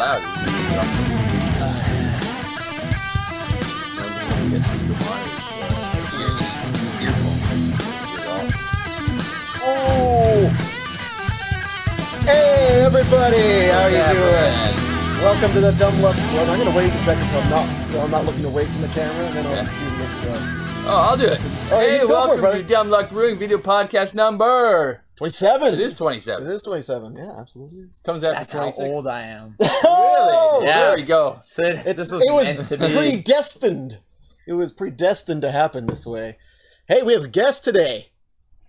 loud. Oh! Hey, everybody! How are you doing? Welcome to the Dumb Luck. Well, I'm gonna wait a second so I'm not looking away from the camera, and then I'll do this. I'll do it. Oh, Hey, go welcome for it, to Dumb Luck Brewing video podcast number 27. It is 27. It is 27. Yeah, absolutely. Comes after That's 26. how old I am. Really? Oh! Yeah. There we go. So this It was meant to be. predestined. It was predestined to happen this way. Hey, we have a guest today.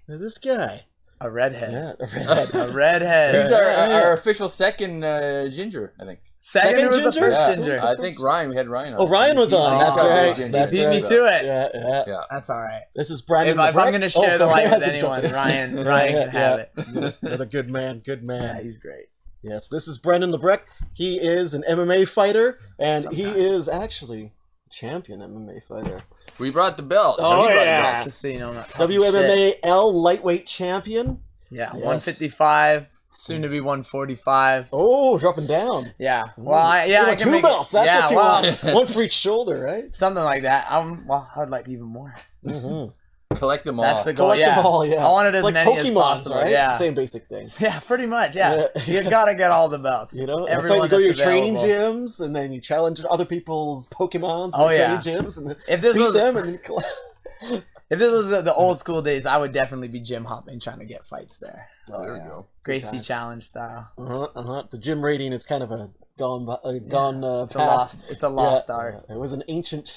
This guy. A redhead. Yeah, a redhead. A redhead. He's our official second ginger, I think. Second was the ginger? first Yeah, ginger. I think Ryan. We had Ryan on. Oh, Ryan was on. Oh, That's right. Ginger. That's Beat right. me to it. Yeah. That's all right. This is Brandon. If I'm going to share the light with anyone, Ryan Ryan can have it. You're the good man. Good man. Yeah, he's great. Yes, this is Brandon Lebrecque. He is an MMA fighter, and he is actually a champion MMA fighter. We brought the belt. Oh, He brought the yeah. belt. Just so you know, I'm not talking shit. WMMAL lightweight champion. Yeah, Yes. 155, soon to be 145. Oh, dropping down. Yeah. Well, I You want can two make belts. That's yeah, what you well, want. One for each shoulder, right? something like that. I'd like even more. Mm-hmm. Collect them all. That's the goal. Collect yeah. them all. Yeah. I wanted It's as like many Pokemon, as possible. right? Yeah. It's the same basic thing. Yeah, pretty much. Yeah. Yeah. You gotta get all the belts. You know, that's why Everyone you go to your that's training available. gyms, and then you challenge other people's Pokemons in Oh, the yeah. training gyms, and then If this beat was them, and then collect. If this was the old school days, I would definitely be gym hopping, trying to get fights there. There we go. Gracie times. challenge style. The gym rating is kind of a gone It's a past. lost art. It was an ancient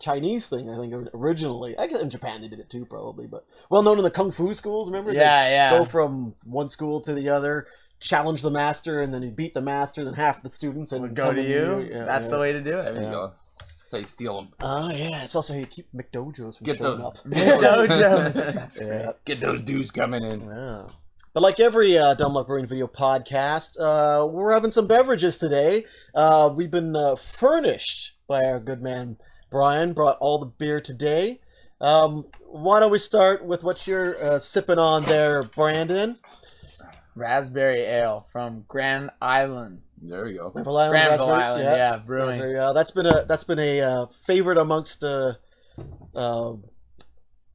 Chinese thing, I think, originally. I guess in Japan they did it too, probably, but well known in the kung fu schools. Remember? Yeah. Go from one school to the other, challenge the master, and then you beat the master. Then half the students Would go to you. That's the way to do There it. you go. That's how you steal them. Oh yeah, it's also how you keep McDojos from Get showing the- up. Dojos. That's great. Yeah. Get those dudes coming in. Yeah. But like every Dumb Luck Brewing video podcast, we're having some beverages today. We've been furnished by our good man Brian. Brought all the beer today. Why don't we start with what you're sipping on there, Brandon? Raspberry ale from Grand Island. There we go. Granville Island, Granville raspberry, Island, yeah. yeah, brewing. Raspberry, that's been a favorite amongst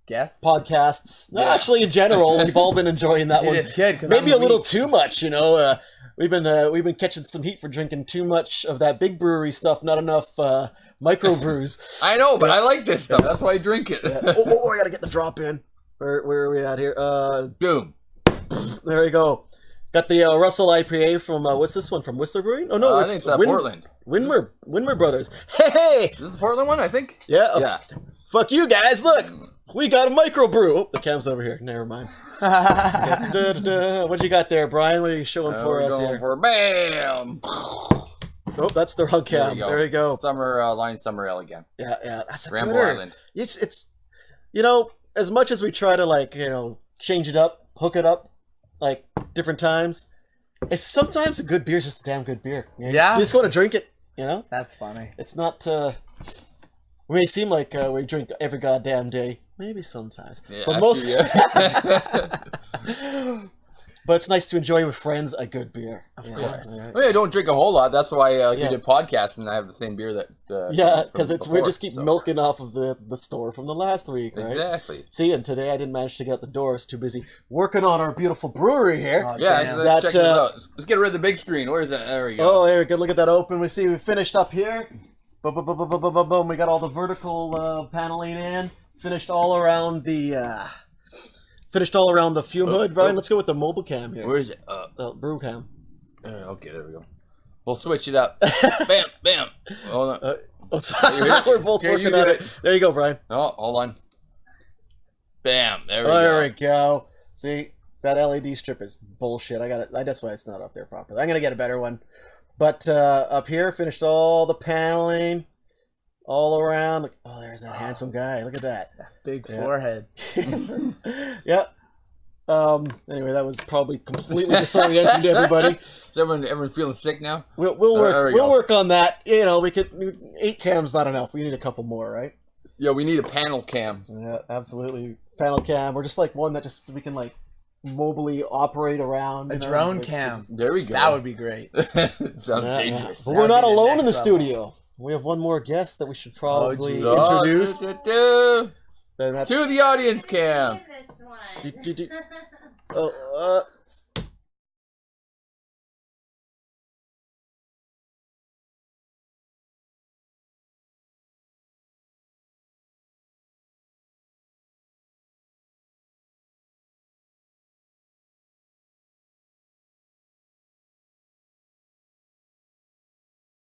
Guess? podcasts. No, Yeah. actually, in general, we've all been enjoying that Dude, one. it's good. 'Cause Maybe I'm a little weak. too much, you know. We've been catching some heat for drinking too much of that big brewery stuff. Not enough microbrews. I know, but I like this stuff. That's why I drink it. Oh, I gotta get the drop in. Where are we at here? Boom. There we go. Got the Russell IPA from what's this one from Whistler Brewing? Oh no, I it's think it's Portland. Winmer Brothers. Hey, This is the Portland one, I think. yeah, Yeah. fuck you guys. Look, we got a microbrew. Oh, the cam's over here. Never mind. What you got there, Brian? What are you showing for We're us going here? for bam. Oh, that's the hug cam. There you go. Summer line summer ale again. Yeah, that's a Granville gooder. Island. It's you know, as much as we try to change it up, hook it up, like different times, it's sometimes a good beer is just a damn good beer. You just want to drink it. You know, That's funny. it's not. We may seem like we drink every goddamn day, maybe sometimes, Yeah, but actually, yeah. but it's nice to enjoy with friends a good beer. Of course. Well, yeah, I don't drink a whole lot. That's why Yeah. you did podcasts and I have the same beer that. Yeah, from because we before, just keep so. milking off of the store from the last week, right? Exactly. See, and today I didn't manage to get out the door. I was too busy working on our beautiful brewery here. Oh, Yeah, damn. let's check That, this out. Let's get rid of the big screen. Where is that? There we go. Oh, there we go. Look at that open. We see we finished up here. Boom, boom, boom, boom, boom, boom, boom, boom. We got all the vertical paneling in. Finished all around the fume hood. Brian, let's go with the mobile cam here. Where is it? Brew cam. Okay, there we go. We'll switch it up. Bam, bam. Hold on. We're both Here, you working on get it. There you go, Brian. Oh, hold on. Bam. There we There go. we go. See, that LED strip is bullshit. I got it. That's why it's not up there properly. I'm gonna get a better one. But up here, finished all the paneling all around. Oh, there's that handsome guy. Look at that. Big Yeah. forehead. Yeah. Anyway, that was probably completely disorienting to everybody. Is everyone feeling sick now? We'll there work. we We'll go. work on that. You know, 8 cams not enough. We need a couple more, right? Yeah, we need a panel cam. Yeah, absolutely. Panel cam. We're just like one that just we can mobily operate around. A you know, drone like, cam. There we go. That would be great. Sounds Yeah, dangerous. But That we're would not be the alone in the next level. studio. We have one more guest that we should probably Oh, introduce. To And that's the audience cam. This one. Oh,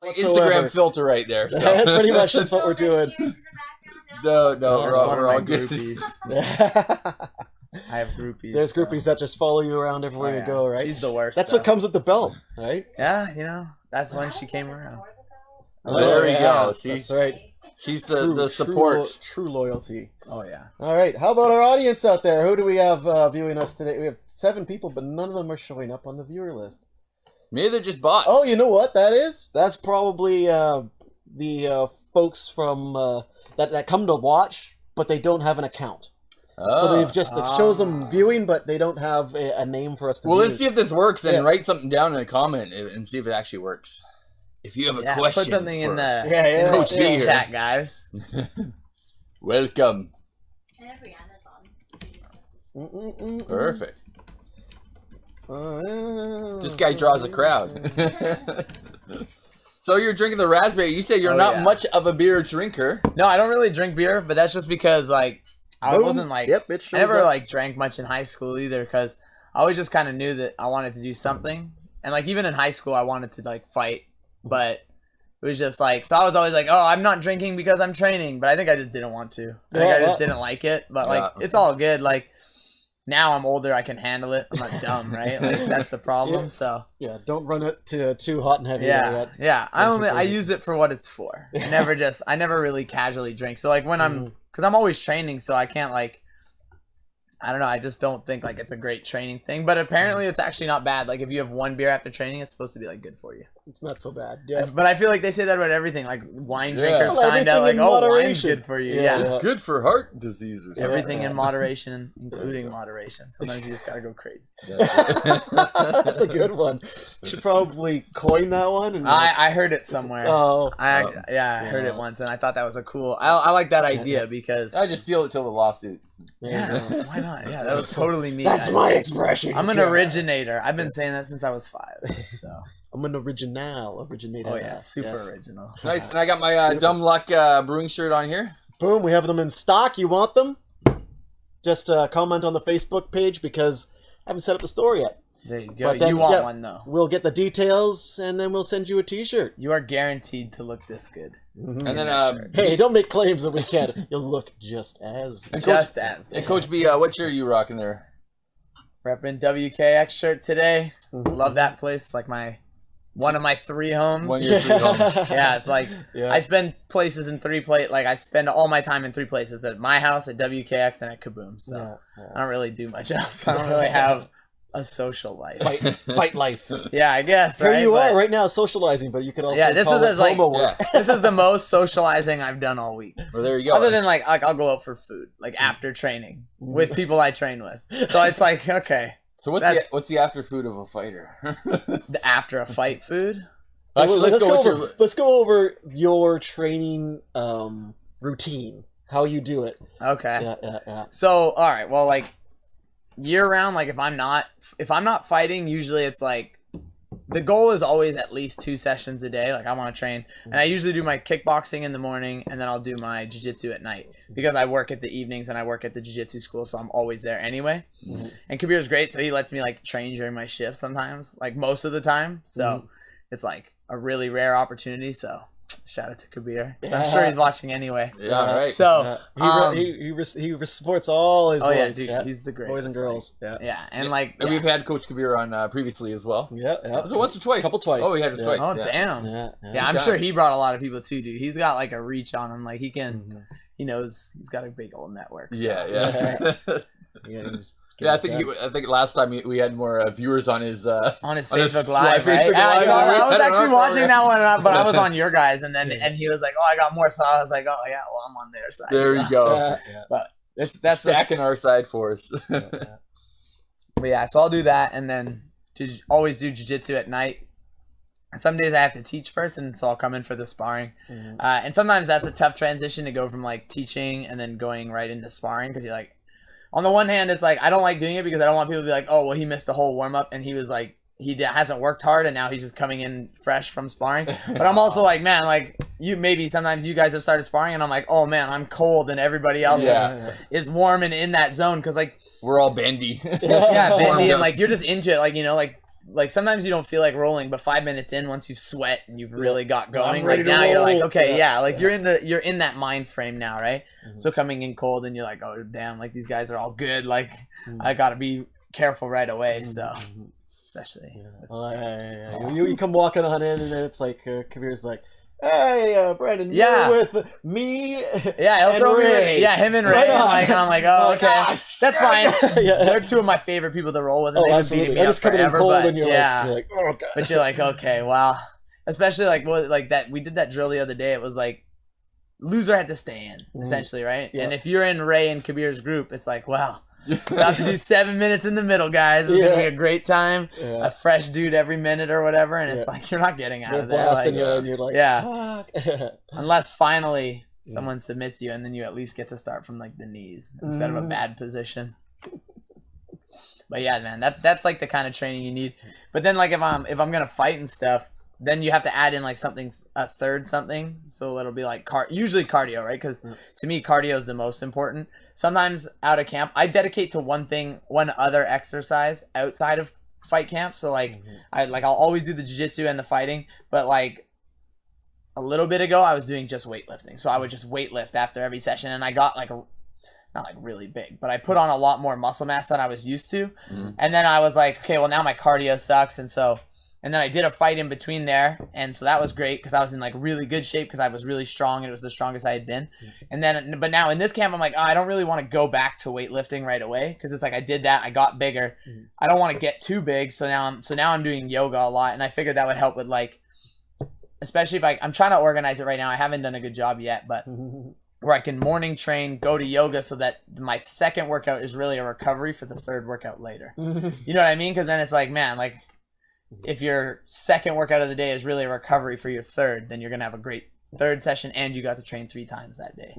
Instagram filter right there. So. Pretty much that's what we're doing. No, Oh, we're that's all, one of we're my all good. groupies. I have groupies. There's so- groupies that just follow you around everywhere Oh, you yeah. go, right? She's the worst. That's though. what comes with the belt, right? Yeah, that's when she came around. There we go. See? That's right. She's the support. True loyalty. Oh yeah. All right. How about our audience out there? Who do we have viewing us today? We have 7 people, but none of them are showing up on the viewer list. Maybe they're just bots. Oh, you know what that is? That's probably the folks from that come to watch, but they don't have an account. So they've just it shows them viewing, but they don't have a name for us to. Well, view. let's see if this works, and Yeah. write something down in a comment and see if it actually works. If you have a question, Put something in for- the, Yeah, in the Coach B here. chat, guys. Welcome. Mm-mm-mm-mm. Perfect. This This guy draws a crowd. So you're drinking the raspberry. You say you're Oh, not yeah. much of a beer drinker. No, I don't really drink beer, but that's just because like I Boom. wasn't like Yep, it I shows never up. like drank much in high school either because I always just kind of knew that I wanted to do something, and like even in high school I wanted to like fight, but it was just like so I was always like, oh, I'm not drinking because I'm training, but I think I just didn't want to. I think I just didn't like it, but like Yeah. it's all good. Like now I'm older, I can handle it. I'm not dumb, right? Like that's the problem. Yeah. So Yeah, don't run it to too hot and heavy. yeah, yeah. I crazy. use it for what it's for. I never really casually drink. So like when I'm, because I'm always training, so I can't like, I don't know. I just don't think like it's a great training thing. But apparently it's actually not bad. Like if you have one beer after training, it's supposed to be like good for you. It's not so bad. Yeah. But I feel like they say that about everything. Like wine Yeah. drinkers Well, find out like, everything in oh, wine's moderation. good for you. Yeah, Yeah. yeah. It's good for heart disease or something. Everything Yeah. in moderation, including moderation. Sometimes you just gotta go crazy. That's a good one. We should probably coin that one. And I heard it somewhere. Oh, I Oh. heard it once, and I thought that was a cool. I like that idea because I just steal it till the lawsuit. yeah, why not? Yeah, that was totally me. that's my expression. I'm an Yeah. originator. I've been saying that since I was 5. So I'm an originator. oh yeah, super original. Nice. And I got my Dumb Luck Brewing shirt on here. Boom, we have them in stock. You want them? Just comment on the Facebook page because I haven't set up the store yet. There you go. But then, You want yeah, one though. We'll get the details and then we'll send you a t-shirt. You are guaranteed to look this good. Mhm. And then, Sure. Hey, don't make claims that we can't. You'll look just as. and Just Coach, as and Coach B, what shirt are you rocking there? repping WKX shirt today. Mhm. Love that place. Like one of my 3 homes. One of your 3 homes. Yeah, it's like Yeah. I spend places in 3 places. Like I spend all my time in 3 places: at my house, at WKX, and at Kaboom. So Yeah, I don't really do much else. I don't really have a social life. Fight life. Yeah, I guess. Here Right. you But- are right now socializing, but you could also Yeah, this call is it as, like- homo work. Yeah. This is the most socializing I've done all week. Well, there you go. Other than like I'll go out for food, like after training with people I train with. So it's like okay, So what's the after food of a fighter? the after a fight food. Actually, let's go with over, your. let's go over your training routine, how you do it. Okay. Yeah. So all right, well like year round, like if I'm not fighting, usually it's like the goal is always at least 2 sessions a day. Like I want to train, and I usually do my kickboxing in the morning, and then I'll do my jiu-jitsu at night because I work at the evenings and I work at the jiu-jitsu school, so I'm always there anyway. Mhm. And Kabir's great, so he lets me like train during my shift sometimes, like most of the time. So it's like a really rare opportunity. So shout out to Kabir. 'Cause I'm sure he's watching anyway. Yeah, all right. So he supports all his oh yeah, boys. dude, he's the greatest. boys and girls. Like, Yeah. yeah, and Yeah. like And yeah. we've had Coach Kabir on previously as well. Yeah. Was it once or twice? Couple twice. Oh, we had it Yeah. twice. Oh yeah. damn. Yeah. Yeah, I'm Good sure times. he brought a lot of people too, dude. He's got like a reach on him. Like he can, Mhm. he knows he's got a big old network. So. Yeah, Yeah, he was- Yeah, I think last time we had more viewers on his. On his On his Facebook Live, right? Facebook Yeah, Live, I we was had it actually on watching for- that one, but I was on your guys, and he was like, "Oh, I got more," so I was like, "Oh yeah, well I'm on their side." There so. you go. Yeah. That's the Stacking our side for us. Yeah. But yeah, so I'll do that, and then always do jiu-jitsu at night. Some days I have to teach first, and so I'll come in for the sparring. And sometimes that's a tough transition to go from like teaching and then going right into sparring, because you're like, on the one hand, it's like I don't like doing it because I don't want people to be like, oh, well, he missed the whole warm-up, and he was like, he hasn't worked hard, and now he's just coming in fresh from sparring. But I'm also like, man, like sometimes you guys have started sparring, and I'm like, oh man, I'm cold, and everybody else is warm and in that zone, because like we're all bendy. Bendy, and like you're just into it, like, you know, like sometimes you don't feel like rolling, but 5 minutes in, once you sweat and you've really got going, like now you're like, okay, like you're in that mind frame now, right? So coming in cold, and you're like, oh damn, like these guys are all good, like I gotta be careful right away. So especially you come walking on in, and then it's like Kabir's like, hey, Brandon, you're with me. Yeah, he'll throw me. Yeah, him and Ray. And I'm like, oh, okay, that's fine. They're two of my favorite people to roll with. And they've been beating me up forever, but you're like, oh god. But you're like, okay, wow. Especially like that. We did that drill the other day. It was like, loser had to stay in, essentially, right? Yeah. And if you're in Ray and Kabir's group, it's like, wow. About to do 7 minutes in the middle, guys. It's gonna be a great time. A fresh dude every minute or whatever, and it's like you're not getting out of there. Like, and you're like, unless finally someone submits you, and then you at least get to start from like the knees instead of a bad position. But yeah, man, that's like the kind of training you need. But then like if I'm gonna fight and stuff, then you have to add in like a third something. So it'll be like usually cardio, right? Because to me, cardio is the most important. Sometimes out of camp, I dedicate to one other exercise outside of fight camp. So like I'll always do the jiu-jitsu and the fighting, but like a little bit ago I was doing just weightlifting. So I would just weightlift after every session, and I got like not like really big, but I put on a lot more muscle mass than I was used to. And then I was like, okay, well now my cardio sucks, and then I did a fight in between there, and so that was great because I was in like really good shape because I was really strong, and it was the strongest I had been. And then, but now in this camp, I'm like, oh, I don't really want to go back to weightlifting right away because it's like I did that, I got bigger. I don't want to get too big, so now I'm doing yoga a lot, and I figured that would help with like, especially if I'm trying to organize it right now. I haven't done a good job yet, but where I can morning train, go to yoga, so that my second workout is really a recovery for the third workout later. You know what I mean? Because then it's like, man, like, if your second workout of the day is really a recovery for your third, then you're going to have a great third session, and you got to train 3 times that day.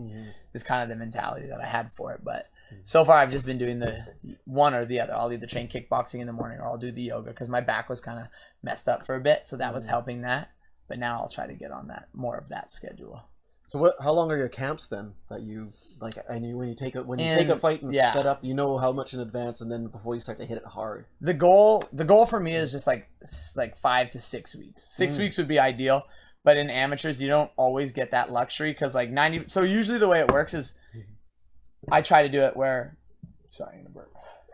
It's kind of the mentality that I had for it. But so far, I've just been doing the one or the other. I'll either train kickboxing in the morning, or I'll do the yoga because my back was kind of messed up for a bit. So that was helping that. But now I'll try to get on more of that schedule. So how long are your camps then that you like? And when you take a fight and set up, you know how much in advance, and then before you start to hit it hard. The goal for me is just like 5 to 6 weeks. 6 weeks would be ideal, but in amateurs you don't always get that luxury because like 90. So usually the way it works is I try to do it where. Sorry, I'm gonna burp.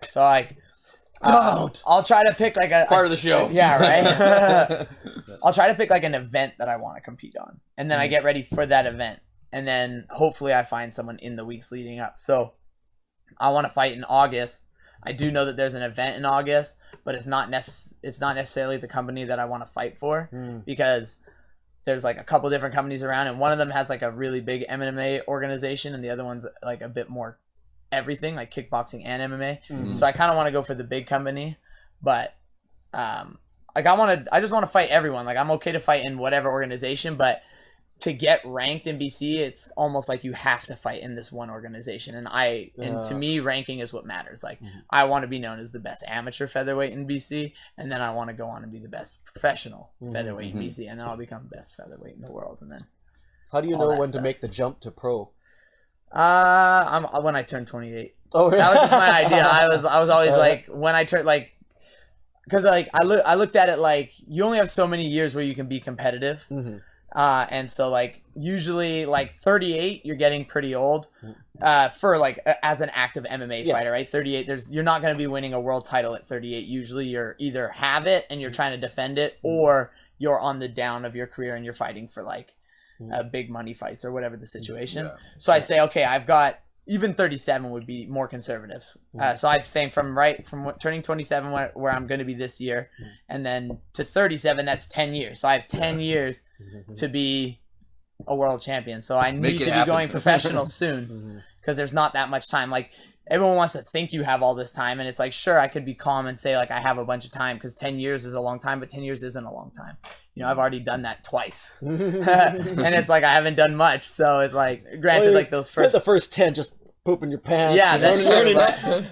So like. I'll try to pick like a part of the show. Yeah, right. I'll try to pick like an event that I want to compete on, and then I get ready for that event, and then hopefully I find someone in the weeks leading up. So I want to fight in August. I do know that there's an event in August, but it's not necessarily the company that I want to fight for because there's like a couple different companies around, and one of them has like a really big MMA organization, and the other one's like a bit more everything, like kickboxing and MMA. So I kind of want to go for the big company, but like I just want to fight everyone. Like I'm okay to fight in whatever organization, but to get ranked in BC, it's almost like you have to fight in this one organization. And to me, ranking is what matters. Like I want to be known as the best amateur featherweight in BC, and then I want to go on and be the best professional featherweight in BC, and then I'll become best featherweight in the world. And then how do you know when to make the jump to pro? When I turned 28. Oh, really? That was just my idea. I was always like, when I turned, like, because like I looked at it like you only have so many years where you can be competitive, and so like usually like 38 you're getting pretty old, for like as an active MMA fighter, right? 38, you're not going to be winning a world title at 38. Usually you're either have it and you're trying to defend it, or you're on the down of your career and you're fighting for like big money fights or whatever the situation. So I say, okay, I've got even 37 would be more conservative. So I'm saying from turning 27 where I'm going to be this year, and then to 37, that's 10 years. So I have 10 years to be a world champion. So I need to be going professional soon because there's not that much time. Like everyone wants to think you have all this time, and it's like, sure, I could be calm and say like I have a bunch of time because 10 years is a long time, but 10 years isn't a long time. You know, I've already done that twice, and it's like I haven't done much. So it's like, granted, like those the first 10 just pooping your pants. Yeah, and that's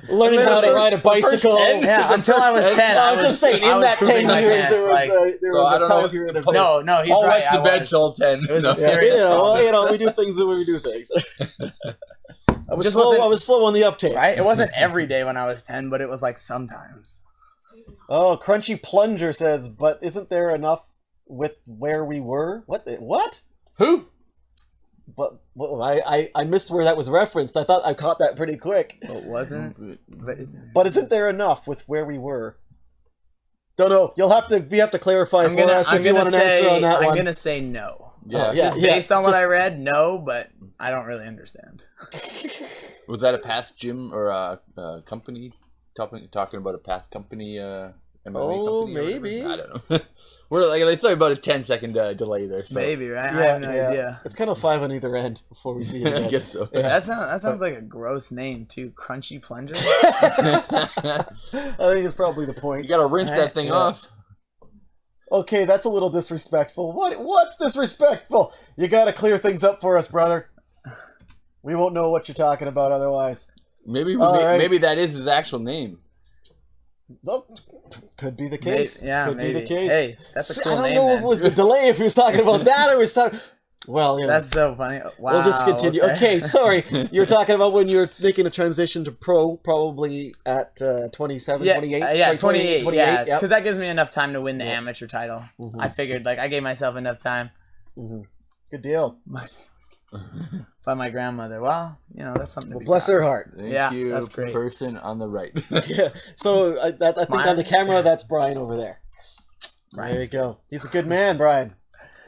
learning how to ride a bicycle. Yeah, until I was 10. I'm just saying, in that 10 years, there was a time period of no, he's all right. wet's the bench all 10. It was No. a serious problem. we do things the way we do things. I was slow on the uptake. Right? It wasn't every day when I was 10, but it was like sometimes. Oh, Crunchy Plunger says, but isn't there enough with where we were? What? Who? But I missed where that was referenced. I thought I caught that pretty quick. It wasn't. But isn't there enough with where we were? Don't know. We have to clarify for us if you want an answer on that one. I'm gonna say no. Yeah. Just based on what I read, no, but I don't really understand. Was that a past gym or a company talking about a past company MMA company? Maybe. I don't know. We're like, it's like about a 10-second delay there. So. Maybe, right? I have no idea. It's kind of 5 on either end before we see it again. I guess so. Yeah. That sounds like a gross name too. Crunchy Plunger. I think it's probably the point. You gotta rinse that thing off. Okay, that's a little disrespectful. What's disrespectful? You gotta clear things up for us, brother. We won't know what you're talking about otherwise. Maybe that is his actual name. Oh, could be the case. Could be the case. Hey, that's a cool name. I don't know if it was the delay, if he was talking about that or was talking... Well, yeah. That's so funny. Wow. We'll just continue. Okay, sorry. You were talking about when you're making a transition to pro, probably at 27, 28? Yeah, 28. Yeah, yep. because that gives me enough time to win the amateur title. I figured, like, I gave myself enough time. Good deal. By my grandmother. Well, you know, that's something to be bless proud her of. heart. Thank you, that's great. person on the right. Yeah. So I think on the camera, that's Brian over there. Brian's there you go. He's a good man, Brian.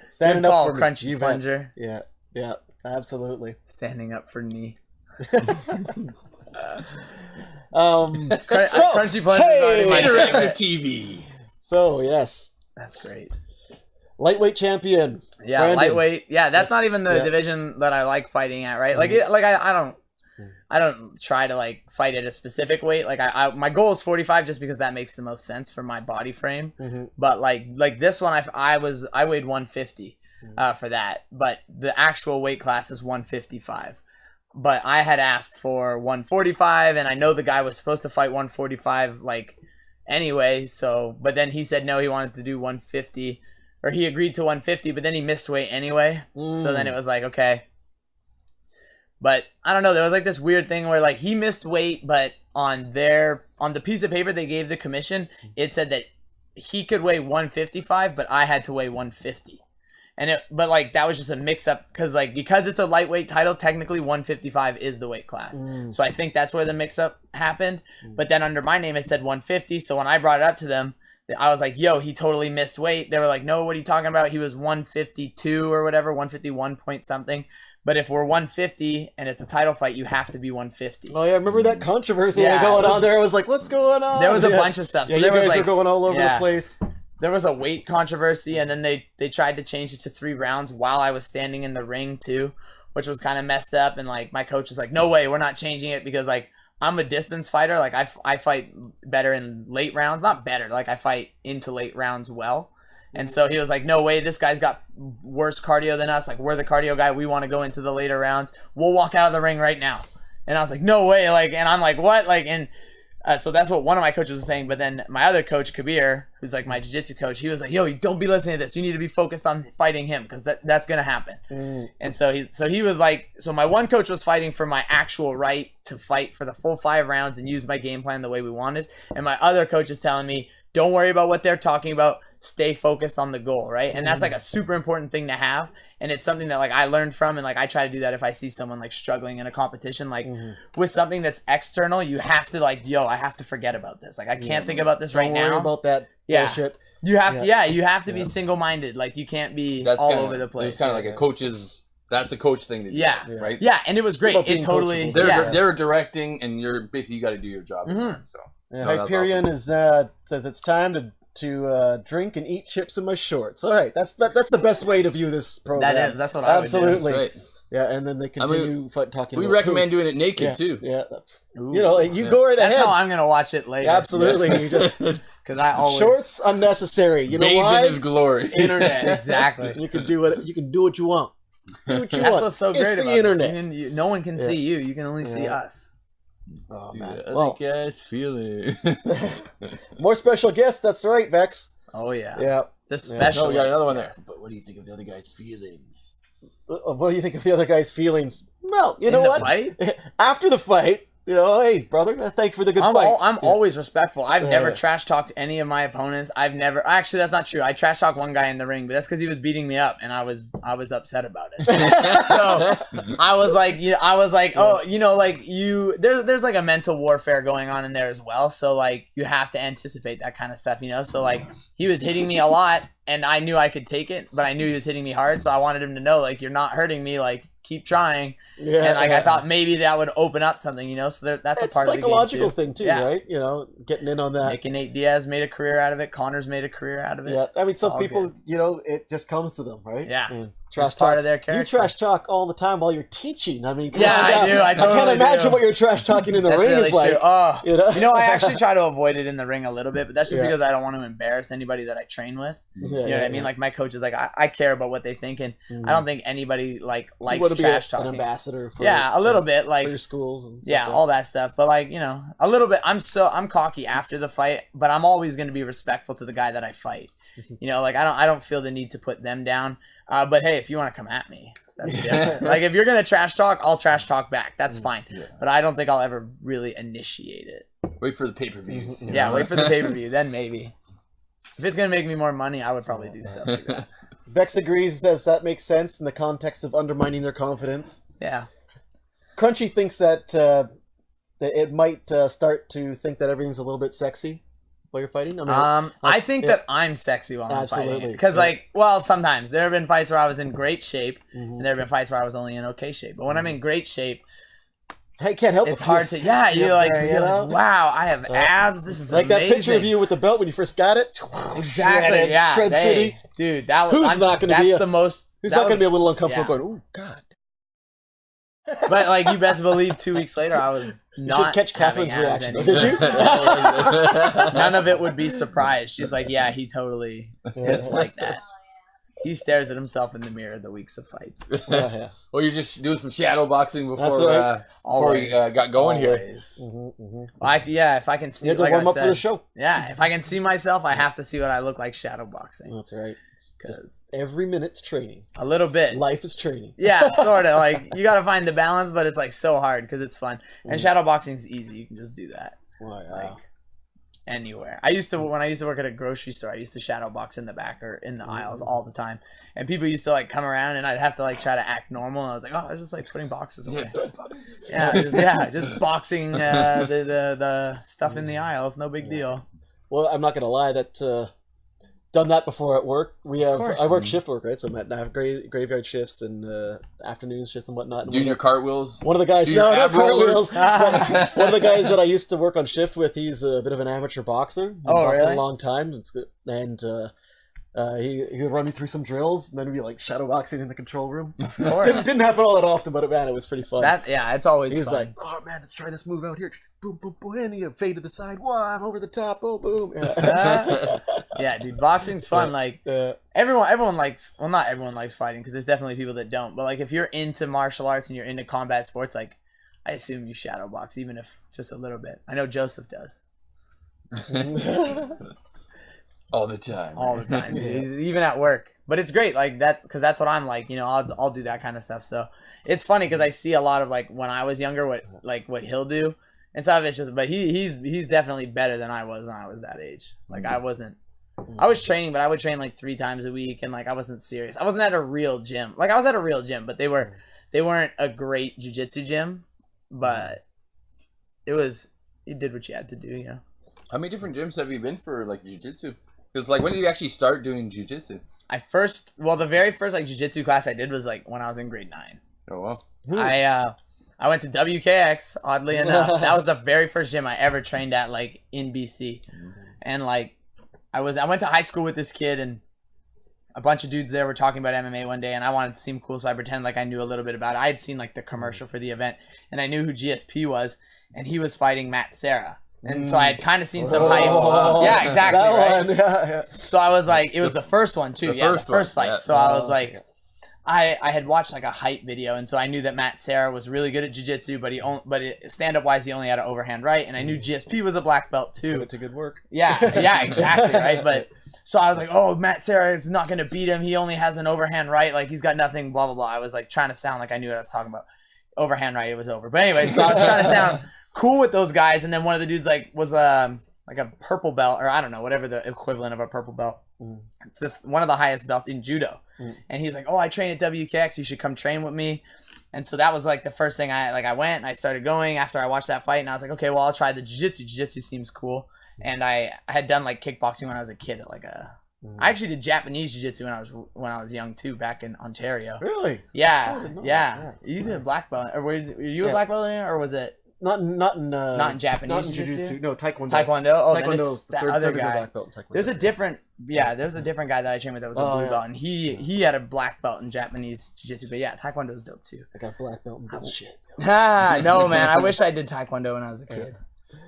Standing Good up call, for me. Crunchy Plunger. Yeah, absolutely. Standing up for me. So, Crunchy Plunger is already my Interactive TV. So, yes. That's great. Lightweight champion. Yeah, Brandon. lightweight. Yeah, that's not even the division that I like fighting at, right? I don't try to like fight at a specific weight. Like my goal is 45 just because that makes the most sense for my body frame. But like this one, I weighed 150 for that, but the actual weight class is 155. But I had asked for 145, and I know the guy was supposed to fight 145 like anyway. So, but then he said no, he wanted to do 150. Or he agreed to 150, but then he missed weight anyway. So then it was like, okay. But I don't know. There was like this weird thing where like he missed weight, but on the piece of paper they gave the commission, it said that he could weigh 155, but I had to weigh 150. But like that was just a mix up because it's a lightweight title, technically 155 is the weight class. So I think that's where the mix up happened. But then under my name it said 150. So when I brought it up to them, I was like, yo, he totally missed weight. They were like, no, what are you talking about? He was 152 or whatever, 151 point something. But if we're 150 and it's a title fight, you have to be 150. Oh, yeah, I remember that controversy going on there. I was like, what's going on? There was a bunch of stuff. So you guys were going all over the place. There was a weight controversy, and then they tried to change it to 3 rounds while I was standing in the ring, too, which was kind of messed up. And, like, my coach was like, no way, we're not changing it because, like, I'm a distance fighter. Like I fight better in late rounds. Not better. Like I fight into late rounds well. And so he was like, no way. This guy's got worse cardio than us. Like we're the cardio guy. We want to go into the later rounds. We'll walk out of the ring right now. And I was like, no way. Like, and I'm like, what? Like, and so that's what one of my coaches was saying. But then my other coach, Kabir, who's like my jiu-jitsu coach, he was like, yo, don't be listening to this. You need to be focused on fighting him because that's going to happen. And so he was like, so my one coach was fighting for my actual right to fight for the full 5 rounds and use my game plan the way we wanted. And my other coach is telling me, don't worry about what they're talking about. Stay focused on the goal, right? And that's like a super important thing to have. And it's something that like I learned from, and like I try to do that if I see someone like struggling in a competition, like with something that's external, you have to like, yo, I have to forget about this. Like I can't think about this right now. Don't worry about that bullshit. You have you have to be single-minded. Like you can't be all over the place. It's kind of like a coach's. That's a coach thing to do. Right. Yeah, and it was great. It totally. They're directing, and you're basically you got to do your job. So Hyperion awesome. Says it's time to drink and eat chips in my shorts. All right, that's the best way to view this program. That's what I would do. Absolutely. Right. Yeah, and then they continue talking. We about recommend doing it naked yeah, too. Yeah, Ooh. you know, you go right ahead. That's how I'm gonna watch it later. Absolutely, you just because I always shorts unnecessary. You know Bathe why? in his glory. Internet. Exactly. You can do what you want. Do what you That's want. what's so It's great the about internet. this. No one can see you. You can only see us. Oh Dude, man. I Well, think guys feeling. more special guests. That's right, Vex. Oh yeah. Yeah. The special. No, we got another one there. But what do you think of the other guy's feelings? What do you think of the other guy's feelings? Well, you know In the what? fight? After the fight, you know, hey, brother, thank you for the good fight. I'm always respectful. I've never Yeah. trash talked any of my opponents. I've never. Actually, that's not true. I trash talked one guy in the ring, but that's because he was beating me up, and I was upset about it. So I was like, oh, you know, like there's like a mental warfare going on in there as well. So like you have to anticipate that kind of stuff, you know. So like he was hitting me a lot, and I knew I could take it, but I knew he was hitting me hard, so I wanted him to know, like, you're not hurting me, like, keep trying. Yeah, and like yeah. I thought maybe that would open up something, you know. So that's It's a part of the psychological game thing too, Yeah. right? You know, getting in on that. Nick and Nate Diaz made a career out of it. Connor's made a career out of it. Yeah, I mean, some All people, good. you know, it just comes to them, right? Yeah. Trash It's part talk. of their You character. trash talk all the time while you're teaching. I mean, come Yeah, on I down. do. I can't totally imagine do. what you're trash talking in the That's ring really is like. true. Oh, You know? I actually try to avoid it in the ring a little bit, but that's just Yeah. because I don't want to embarrass anybody that I train with. Yeah, You know what I mean? Like my coach is like, I care about what they think, and I don't think anybody like You likes want to be trash an talking. ambassador for Yeah, a little bit, for like your schools and stuff yeah, like all that stuff. But like, you know, a little bit. I'm cocky after the fight, but I'm always going to be respectful to the guy that I fight. You know, like I don't feel the need to put them down. But hey, if you want to come at me, that's different. Like if you're gonna trash talk, I'll trash talk back. That's fine. Yeah. But I don't think I'll ever really initiate it. Wait for the pay-per-views. Yeah, wait for the pay-per-view, then maybe. If it's gonna make me more money, I would probably do stuff like that. Vex agrees, says that makes sense in the context of undermining their confidence. Yeah. Crunchy thinks that it might start to think that everything's a little bit sexy while you're fighting. I mean, I think yeah. that I'm sexy while I'm Absolutely. fighting. Because, like, well, sometimes. There have been fights where I was in great shape, Mhm. and there have been fights where I was only in okay shape. But when I'm in great shape, I can't help it's but feel hard to, yeah, sexy you're up like, there, you you're know? like, wow, I have abs. This is Like amazing. that picture of you with the belt when you first got it. Exactly, Shredded, yeah. Shred Hey, City. dude, that was, Who's not gonna that's be the most. Who's that not going to be a was- little uncomfortable yeah. going, oh, God. But like you best believe 2 weeks later I was You not should catch having Catherine's abs reaction. anymore. Did you? None of it would be surprised. She's like, yeah, he totally is like that. He stares at himself in the mirror the weeks of fights. Yeah. Well, you're just doing some shadow boxing That's before right. before we got going here. Always. Mm-hmm. Yeah, if I can see, You had to like warm I up for said, the show. yeah, if I can see myself, I have to see what I look like shadow boxing. That's right. It's just Because every minute's training. a little bit. Life is training. Yeah, sort of. Like you got to find the balance, but it's like so hard because it's fun. And shadow boxing's easy. You can just do that. Like anywhere. When I used to work at a grocery store, I used to shadow box in the back or in the aisles all the time. And people used to like come around and I'd have to like try to act normal. And I was like, oh, I was just like putting boxes away. Just boxing the stuff in the aisles. No big deal. Well, I'm not going to lie. That done that before at work. course. I work shift work, right? So I have graveyard shifts and afternoon shifts and whatnot. And Doing your cartwheels. one of the guys, Do your no, not ab rollers. cartwheels. but one of the guys that I used to work on shift with, he's a bit of an amateur boxer. He's Oh, boxed for really? a long time. It's good. And he would run me through some drills, and then we'd be like shadow boxing in the control room. Of course. Didn't happen all that often, but man, it was pretty fun. It's always He was fun. like, "Oh man, let's try this move out here." Boom, boom, boom, and he fade to the side. Whoa, I'm over the top. Oh, boom. Yeah, yeah, dude, boxing's fun. Like yeah. everyone likes. Well, not everyone likes fighting because there's definitely people that don't. But like, if you're into martial arts and you're into combat sports, like I assume you shadow box, even if just a little bit. I know Joseph does All the time. all the time, even at work. But it's great. Like that's what I'm like. You know, I'll do that kind of stuff. So it's funny because I see a lot of like when I was younger, what he'll do and stuff. It's just, but he's definitely better than I was when I was that age. Like I wasn't. I was training, but I would train like 3 times a week, and like I wasn't serious. I wasn't at a real gym. Like I was at a real gym, but they weren't a great jiu-jitsu gym. But you did what you had to do, you know. How many different gyms have you been for like jiu-jitsu? Because like when did you actually start doing jiu-jitsu? The very first like jiu-jitsu class I did was like when I was in grade 9. Oh wow. I went to WKX, oddly enough. That was the very first gym I ever trained at, like in BC. And like I went to high school with this kid, and a bunch of dudes there were talking about MMA one day, and I wanted to seem cool, so I pretended like I knew a little bit about it. I had seen like the commercial for the event, and I knew who GSP was, and he was fighting Matt Serra. And so I had kind of seen some hype. Yeah, exactly. Right? Yeah. So I was like, it was the first one too. The first fight. Yeah. So I was like, I had watched like a hype video, and so I knew that Matt Serra was really good at jiu-jitsu, but stand-up wise, he only had an overhand right, and I knew GSP was a black belt too. It's a good work. Yeah, exactly, right? But so I was like, oh, Matt Serra is not going to beat him. He only has an overhand right. Like, he's got nothing, blah, blah, blah. I was like trying to sound like I knew what I was talking about. Overhand right, it was over. But anyway, so I was trying to sound cool with those guys, and then one of the dudes like was like a purple belt, or I don't know, whatever the equivalent of a purple belt. It's one of the highest belts in judo. And he's like, oh, I train at WKX, you should come train with me. And so that was like the first thing I went and I started going after I watched that fight, and I was like, okay, well, I'll try the jiu-jitsu. Jiu-jitsu seems cool. And I had done like kickboxing when I was a kid at like I actually did Japanese jiu-jitsu when I was young too, back in Ontario. Really? Yeah. You did a black belt, or were you a black belt in, or was it not in Japanese not in jiu-jitsu? No, Taekwondo. Oh, Taekwondo, then it's that other guy. Black belt in Taekwondo. There's a different guy that I trained with that was a blue belt, and he had a black belt in Japanese jiu-jitsu. But yeah, Taekwondo is dope too. I got a black belt in bullshit. No, man, I wish I did Taekwondo when I was a kid.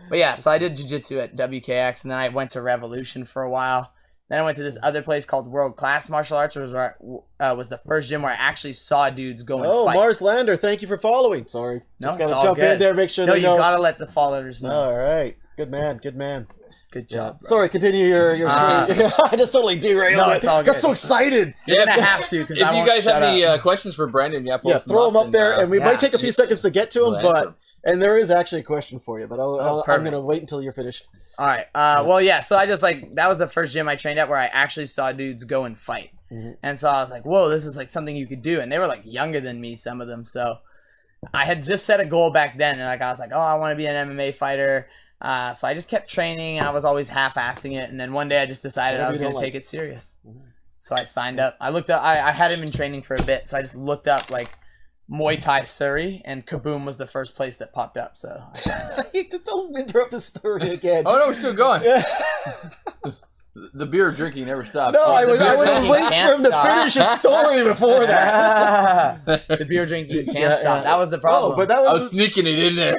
But yeah, so I did jiu-jitsu at WKX, and then I went to Revolution for a while. Then I went to this other place called World Class Martial Arts, which was the first gym where I actually saw dudes go and fight. Mars Lander, thank you for following. Sorry. Just gotta jump in there, make sure they know. No, you gotta let the followers know. All right. Good man. Good job. Bro. Sorry, continue your I just totally derailed it. It's all good. Got so excited. You're gonna have to, because if you guys have any questions for Brandon, throw them up there, and we might take a few seconds to get to them, and there is actually a question for you, but I'm going to wait until you're finished. All right. Well, yeah, so I just that was the first gym I trained at where I actually saw dudes go and fight. And so I was like, whoa, this is like something you could do. And they were like younger than me, some of them. So I had just set a goal back then. And I was like, oh, I want to be an MMA fighter. So I just kept training. I was always half-assing it. And then one day I just decided I was going to take it serious. So I signed up. I looked up. I hadn't been training for a bit. So I just looked up like Muay Thai Surrey, and Kaboom was the first place that popped up. So don't interrupt the story again. Oh no, we're still going. The beer drinking never stops. No, I would wait for him to finish his story before that. The beer drinking can't stop. That was the problem. Oh, but I was sneaking it in there.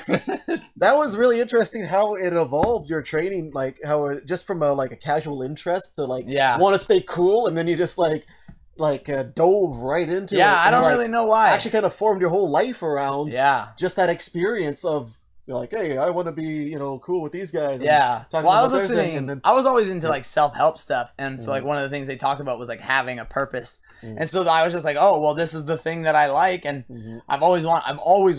That was really interesting how it evolved your training, like how it just from a casual interest to want to stay cool, and then you just dove right into it. Yeah, I don't really know why. Actually kind of formed your whole life around just that experience of you're like, hey, I want to be, cool with these guys. Well, I was listening. I was always into self-help stuff, and so one of the things they talked about was having a purpose. And so I was just like, oh, well, this is the thing that I like, and I've always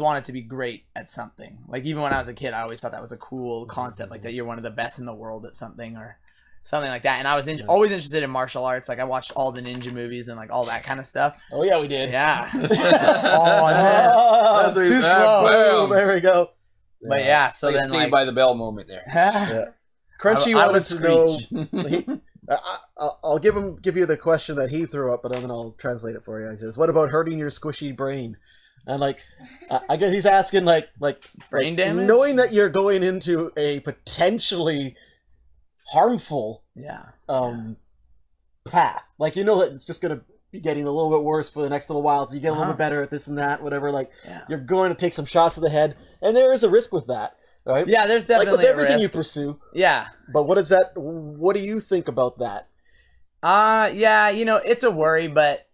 wanted to be great at something. Like even when I was a kid, I always thought that was a cool concept, like that you're one of the best in the world at something or something like that. And I was always interested in martial arts. Like I watched all the ninja movies and all that kind of stuff. Oh yeah, we did. Yeah. Oh, too slow. Boom, there we go. But yeah, so then Saved by the Bell moment there. Crunchy wanted to know. I'll give you the question that he threw up, but then I'll translate it for you. He says, "What about hurting your squishy brain?" And I guess he's asking brain damage, knowing that you're going into a potentially harmful path. That it's just gonna be getting a little bit worse for the next little while, so you get a little bit better at this and that, whatever. You're going to take some shots to the head, and there is a risk with that, right? Yeah, there's definitely with everything a risk. You pursue. Yeah, but what is that? What do you think about that? Yeah, it's a worry, but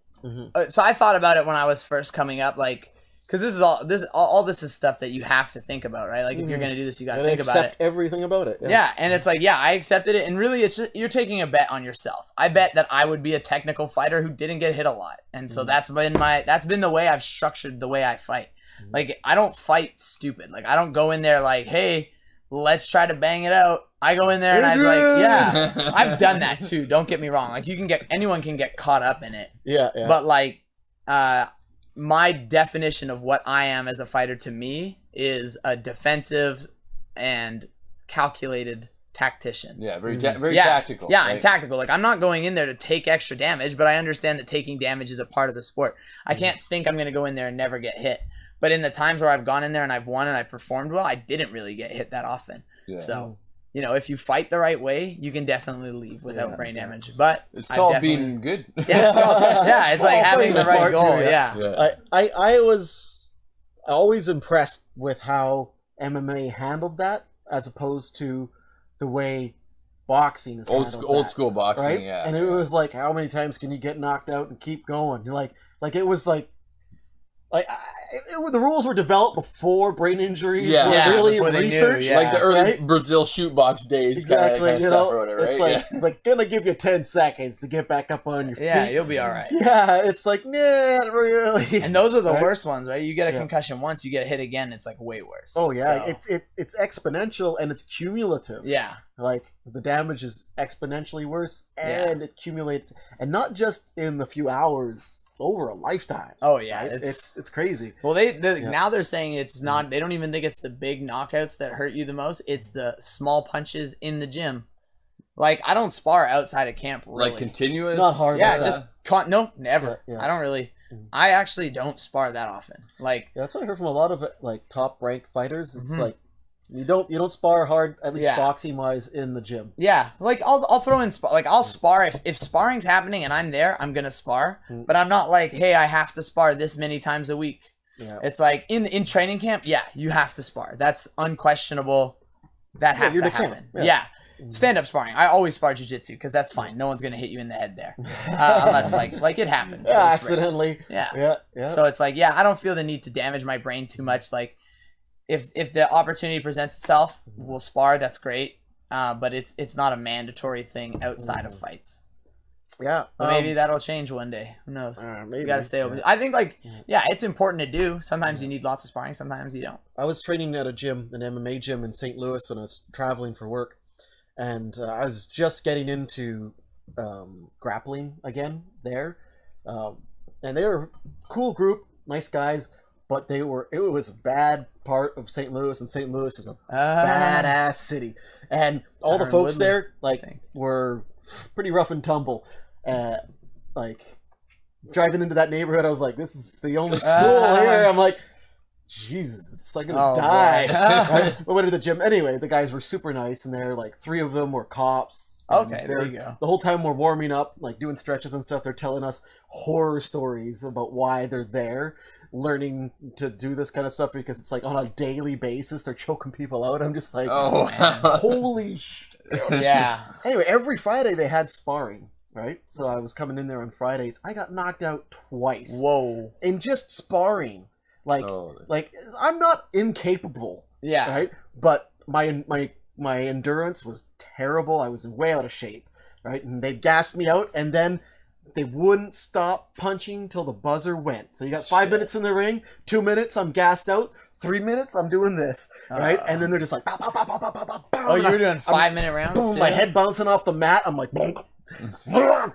so I thought about it when I was first coming up, because this is stuff that you have to think about, right? If you're gonna do this, you gotta think about it. Accept everything about it. Yeah, and it's I accepted it, and really, it's just you're taking a bet on yourself. I bet that I would be a technical fighter who didn't get hit a lot, and so that's been the way I've structured the way I fight. I don't fight stupid. I don't go in there hey, let's try to bang it out. I go in there and I'm I've done that too. Don't get me wrong. Anyone can get caught up in it. Yeah. But my definition of what I am as a fighter to me is a defensive and calculated tactician. Yeah, very tactical. Yeah, I'm tactical. I'm not going in there to take extra damage, but I understand that taking damage is a part of the sport. I can't think I'm going to go in there and never get hit. But in the times where I've gone in there and I've won and I've performed well, I didn't really get hit that often. Yeah. So if you fight the right way, you can definitely leave without brain damage. But it's called being good. Yeah, it's like having the right goal. Too, yeah. I was always impressed with how MMA handled that, as opposed to the way boxing is handled. Old school boxing, right? yeah. And it was like, how many times can you get knocked out and keep going? You're like it was like the rules were developed before brain injuries were really researched. Like the early Brazil shootbox days. Exactly. Kind of stuff or whatever, it's right? like gonna give you 10 seconds to get back up on your feet. Yeah, you'll be all right. Yeah, it's like, not really. And those are the worst ones, right? You get a concussion once, you get hit again, it's like way worse. Oh yeah, So, it's exponential and it's cumulative. yeah. Like the damage is exponentially worse and it accumulates, and not just in the few hours, over a lifetime. Oh yeah, right? It's crazy. Well, now they're saying it's not. They don't even think it's the big knockouts that hurt you the most. It's the small punches in the gym. Like I don't spar outside of camp. Really. Like continuous. Not hard. Yeah, no, never. Yeah. I don't really. I actually don't spar that often. Like that's what I heard from a lot of like top ranked fighters. It's like you don't spar hard, at least boxing wise, in the gym. Yeah, like I'll throw in I'll spar if sparring's happening and I'm there, I'm gonna spar. But I'm not like, hey, I have to spar this many times a week. Yeah. It's like in training camp, you have to spar. That's unquestionable. That has to happen. Yeah. Stand up sparring. I always spar jiu-jitsu because that's fine. No one's gonna hit you in the head there, unless like it happens. Yeah, accidentally. Yeah. So it's like, I don't feel the need to damage my brain too much. Like, if the opportunity presents itself, we'll spar. That's great. But it's not a mandatory thing outside of fights. Yeah. But maybe that'll change one day. Who knows? Maybe. You gotta stay open. I think it's important to do. Sometimes you need lots of sparring. Sometimes you don't. I was training at an MMA gym in St. Louis when I was traveling for work. And I was just getting into grappling again there. And they were a cool group, nice guys, but it was a bad part of St. Louis, and St. Louis is a badass city. And all the folks there were pretty rough and tumble. Like driving into that neighborhood, I was like, this is the only school here. I'm like, Jesus, I'm gonna die. Right? We went to the gym. Anyway, the guys were super nice, and they're like 3 of them were cops. Okay, there you go. The whole time we're warming up, like doing stretches and stuff, they're telling us horror stories about why they're there, learning to do this kind of stuff, because it's like on a daily basis they're choking people out. I'm just like, holy shit. Yeah. Anyway, every Friday they had sparring. Right? So I was coming in there on Fridays. I got knocked out twice. Whoa. In just sparring. Like I'm not incapable. Yeah. Right? But my endurance was terrible. I was way out of shape. Right? And they gassed me out, and then they wouldn't stop punching till the buzzer went. So you got 5 minutes in the ring, 2 minutes, I'm gassed out. 3 minutes, I'm doing this, right? And then they're just like, bow, bow, bow, bow, bow, bow, bow, oh, you were doing 5-minute rounds? Boom, my head bouncing off the mat. I'm like,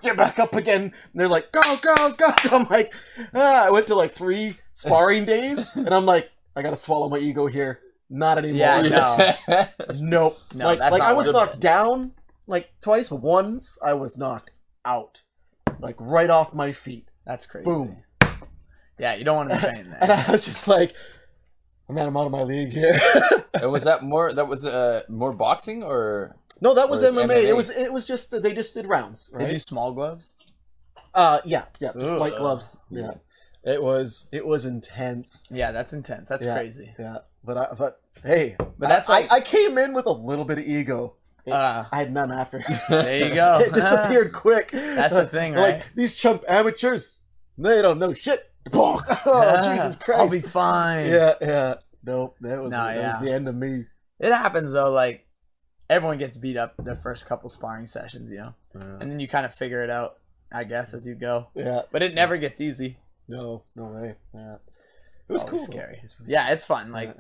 get back up again. And they're like, go, go, go. I'm like, I went to like 3 sparring days, and I'm like, I gotta swallow my ego here. Not anymore. Yeah, no. Nope. No, like that's not I was worth knocked it. down like twice, but once I was knocked out, like right off my feet. That's crazy. Boom. Yeah, you don't want to be training there. And I was just like, man, I'm out of my league here. And was that more? That was more boxing, or no? That was or MMA. MMA? It was just they just did rounds. Right? They do small gloves. Yeah, just light gloves. Yeah, it was intense. Yeah, that's intense. That's crazy. Yeah, but hey, that's I came in with a little bit of ego. I had none after. There you go. It disappeared quick. That's the thing, right? Like these chump amateurs, they don't know shit. Oh, Jesus Christ! I'll be fine. Yeah. Nope, that was the end of me. It happens though. Like everyone gets beat up their first couple sparring sessions, and then you kind of figure it out, I guess, as you go. Yeah, but it never gets easy. No way. Yeah, it was cool. Scary. Yeah, it's fun. Like.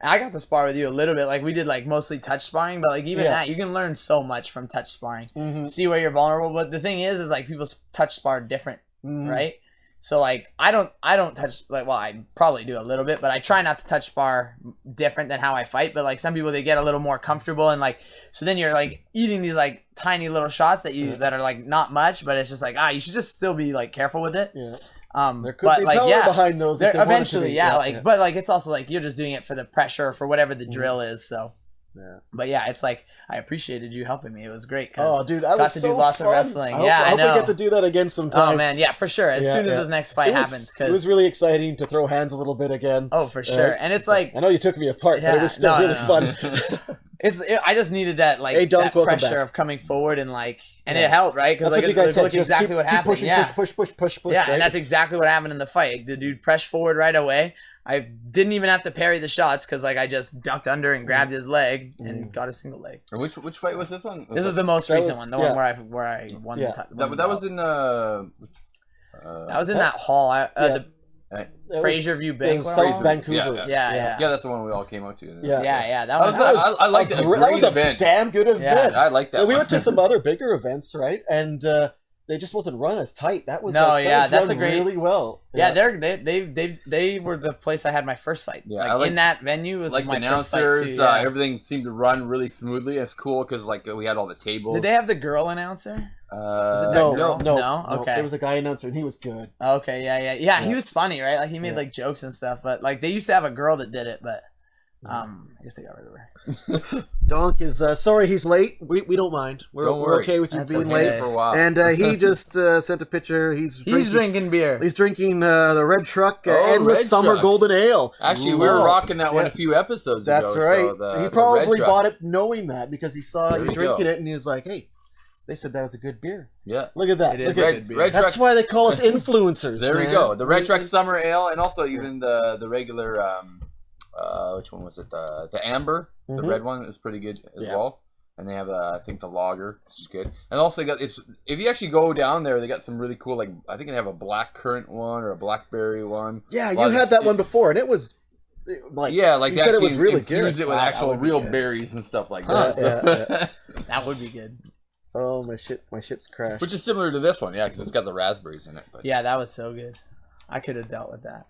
I got to spar with you a little bit. Like we did like mostly touch sparring, but like even that, you can learn so much from touch sparring. See where you're vulnerable. But the thing is like people touch spar different, right? So like I don't touch I probably do a little bit, but I try not to touch spar different than how I fight. But like some people, they get a little more comfortable, and like so then you're like eating these like tiny little shots that are like not much, but it's just like you should just still be like careful with it. Yeah. There could be power behind those. Eventually, but like it's also like you're just doing it for the pressure, for whatever the drill is. So But yeah, it's like I appreciated you helping me. It was great. Oh, dude, I got was to so do lots fun. of wrestling. I I hope know. we get to do that again sometime. Oh man, yeah, for sure. As soon as this next fight happens, it was really exciting to throw hands a little bit again. Oh, for sure. And it's like I know you took me apart, but it was still really fun. I just needed that that pressure of coming forward and it helped, right? Because what you guys said. Exactly what happened. Pushing, push. Yeah, right? and that's exactly what happened in the fight. The dude pressed forward right away. I didn't even have to parry the shots because I just ducked under and grabbed his leg and got a single leg. And which fight was this one? This is the most recent one, the one where I won the title. That was in that was in that hall. Fraser View Bank, South Vancouver. Yeah, that's the one we all came out to. Yeah. That was that was a damn good event. I like that. We went to some other bigger events, right? And they just wasn't run as tight. That was that's a great really well. Yeah, they were the place I had my first fight. Yeah, in that venue was like my the announcers. first fight too, yeah. Everything seemed to run really smoothly. It's cool because we had all the tables. Did they have the girl announcer? No. Okay. There was a guy announcer and he was good. Okay, yeah. He was funny, right? Like he made jokes and stuff. But they used to have a girl that did it, but I guess they got rid of her. Donk is sorry he's late. We don't mind. We're okay with you being late for a while. And he just sent a picture. He's drinking beer. He's drinking the Red Truck Endless Summer Golden Ale. Actually, we were rocking that one a few episodes ago. That's right. So he probably bought it knowing that because he saw you drinking it and he was like, "Hey, they said that was a good beer." Yeah. Look at that. It is a good beer. That's why they call us influencers. There we go. The Red Truck Summer Ale and also even the regular which one was it? The Amber, the red one is pretty good as well. And they have I think the Lager, which is good. And also if you actually go down there, they got some really cool I think they have a black currant one or a blackberry one. Yeah, you had that one before, and it was you said it was really good. Infuse it with actual real berries and stuff like that. That would be good. Oh, my shit's crashed. Which is similar to this one, because it's got the raspberries in it. But. Yeah, that was so good. I could have dealt with that.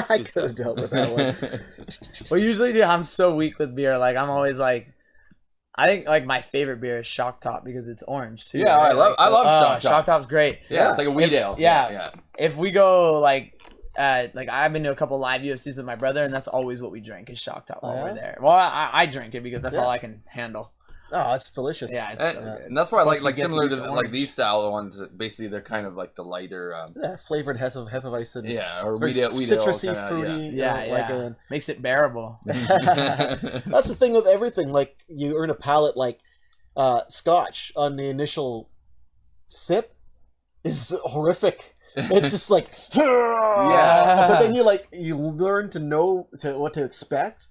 I could have dealt with that one. Well, usually, I'm so weak with beer. I'm always I think my favorite beer is Shock Top because it's orange too. Yeah, right? I love Shock Top. Shock Top's great. Yeah, it's like a wheat ale. Yeah. If we go I've been to a couple live UFCs with my brother, and that's always what we drink is Shock Top while we're there. Well, I drink it because that's all I can handle. Oh, it's delicious. Yeah, it's so good. And that's why I like similar to these style ones. Basically, they're kind of like the lighter, flavored Hefeweizen. Or wheat ale, citrusy, kinda, fruity. Makes it bearable. That's the thing with everything. You earn a palate Scotch on the initial sip is horrific. It's just but then you learn to know what to expect.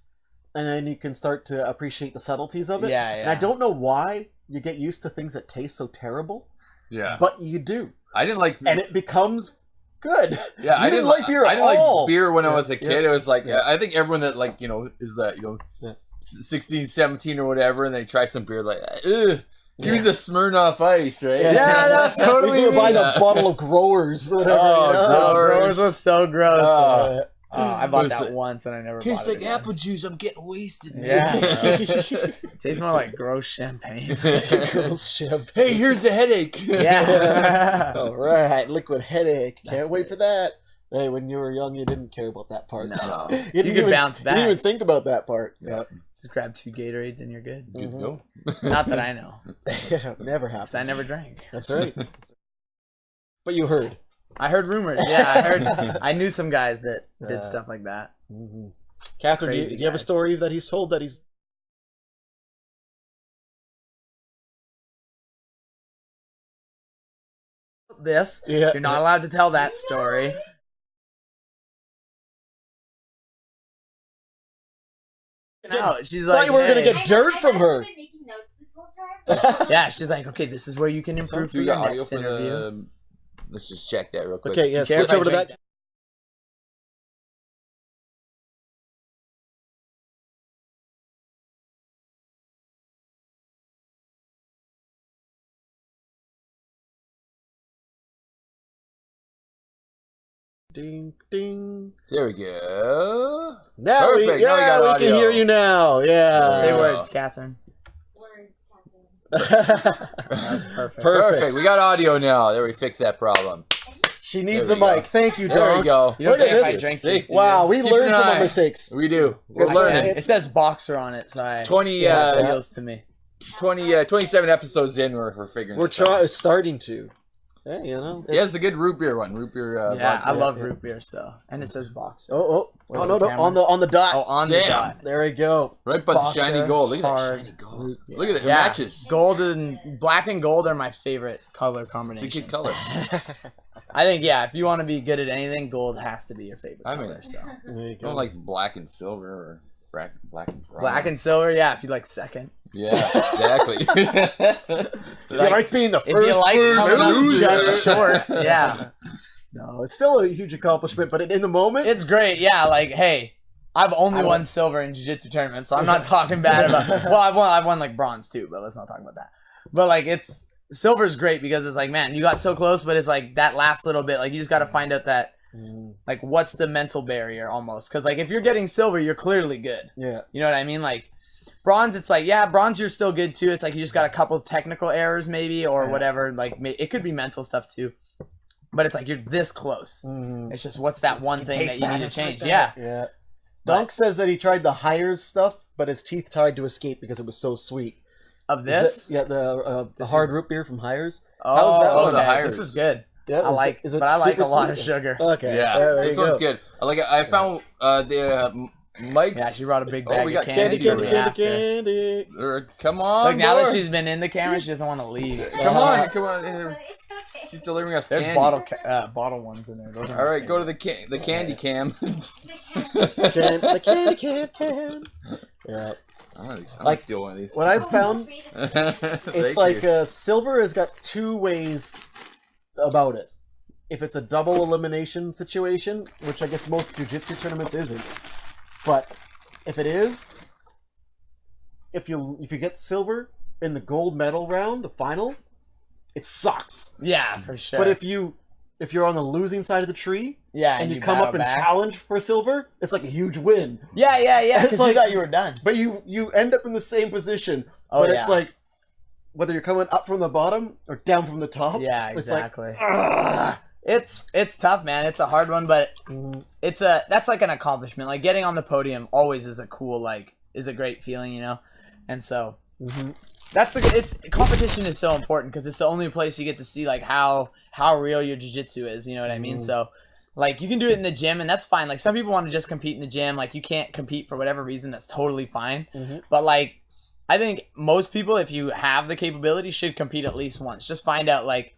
And then you can start to appreciate the subtleties of it. Yeah. And I don't know why you get used to things that taste so terrible. Yeah. But you do. I didn't like... And it becomes good. Yeah, I didn't like beer at all. I didn't like beer when I was a kid. It was I think everyone that is 16, 17 or whatever, and they try some beer ugh. Give me the Smirnoff Ice, right? Yeah, that's totally me. Buy the bottle of Growers. Whatever, Growers was so gross. I bought that once and I never bought it. Tastes like apple juice. I'm getting wasted. Yeah. Tastes more like gross champagne. Gross champagne. Hey, here's the headache. Yeah. All right. Liquid headache. Can't wait for that. Hey, when you were young, you didn't care about that part. No. You could bounce back. You didn't even think about that part. Yep. Just grab 2 Gatorades and you're good. Good to go. Not that I know. Never happened. I never drank. That's right. But you heard. I heard rumors. Yeah, I knew some guys that did stuff like that. Mm-hmm. Catherine, do you have a story that he's told that he's... You're not allowed to tell that story. She's like, thought you were going to get dirt from her. Yeah, she's like, okay, this is where you can improve for your next interview. Let's just check that real quick. Okay, yeah, switch over to that. Ding, ding. There we go. Now Perfect. we can hear you now. Yeah. Say words, Catherine. That's perfect. Perfect. We got audio now. There, we fixed that problem. She needs There a we go. mic. Thank you, There we Dog. go. You don't Look think at if I this. drink See? this? Wow, we Keep learned an from eye. our mistakes. We do. We're It learning. says boxer on it, so I 20, Yeah. appeals to me. 27 episodes in, we're figuring We're this out. starting to. Yeah, you know. Yeah, it's a good root beer one. Root beer. Yeah, vodka. I love root beer, so and it says boxer. Oh, Where's no, the no, on the dot. Oh, on the Damn. dot. There we go. Right by the Boxer, shiny gold. Look at that hard shiny gold. root beer. Look at it. It Yeah, matches. gold and black and gold are my favorite color It's a combination. good color. I think if you want to be good at anything, gold has to be your favorite I mean, color. So There you No go. one likes black and silver or black and bronze. black and silver, if you like second. Yeah, exactly. You like being the If you like coming up loser. just short, yeah, No, it's still a huge accomplishment, but in the moment, it's great. Yeah, like hey, I've only won silver in jiu-jitsu tournaments, so I'm not talking bad about. Well, I've won like bronze too, but let's not talk about that. But like silver's great because it's like, man, you got so close, but it's like that last little bit, like you just got to find out that like what's the mental barrier almost, because like if you're getting silver, you're clearly good. yeah. You know what I mean? Like bronze, it's like, bronze, you're still good too. It's like you just got a couple technical errors maybe or whatever. Like it could be mental stuff too. But it's like you're this close. It's just what's that one thing that you need to change? Yeah. Dunk says that he tried the Hires stuff, but his teeth tried to escape because it was so sweet. Of this? The This hard is- root beer from Hires. Oh, How's that one? okay. The Hires. This is good. Yeah, I like, is it but I like a super lot of sweet? sugar. Okay. Yeah, there this you one's go. good. I like it. I found the Mike's. Yeah, she brought a big Oh, bag we of got candy. Candy, for candy, me candy, after. candy. Come on, Like now that more. she's been in the camera, she doesn't want to leave. Come on, come on. It's okay. She's delivering us There's candy. bottle ones in there. Those are All my right, go to favorite. the candy cam. The candy. Yeah. I'm gonna Like, steal one of these. What I've found, Thank it's like you. silver has got two ways about it. If it's a double elimination situation, which I guess most jiu-jitsu tournaments isn't, but if it is, if you get silver in the gold medal round, the final, it sucks. Yeah, for sure. But if you're on the losing side of the tree and you come battle up and back. challenge for silver, it's like a huge win. Yeah, It's because like- you thought you were done. But you end up in the same position. Oh, but yeah. it's like whether you're coming up from the bottom or down from the top. Yeah, It's like, exactly. ugh. It's tough, man. It's a hard one, but that's like an accomplishment. Like getting on the podium always is a cool is a great feeling, you know. And so that's competition is so important because it's the only place you get to see like how real your jiu-jitsu is. You know what I mean? So like you can do it in the gym and that's fine. Like some people want to just compete in the gym. Like you can't compete for whatever reason. That's totally fine. But like I think most people, if you have the capability, should compete at least once. Just find out like.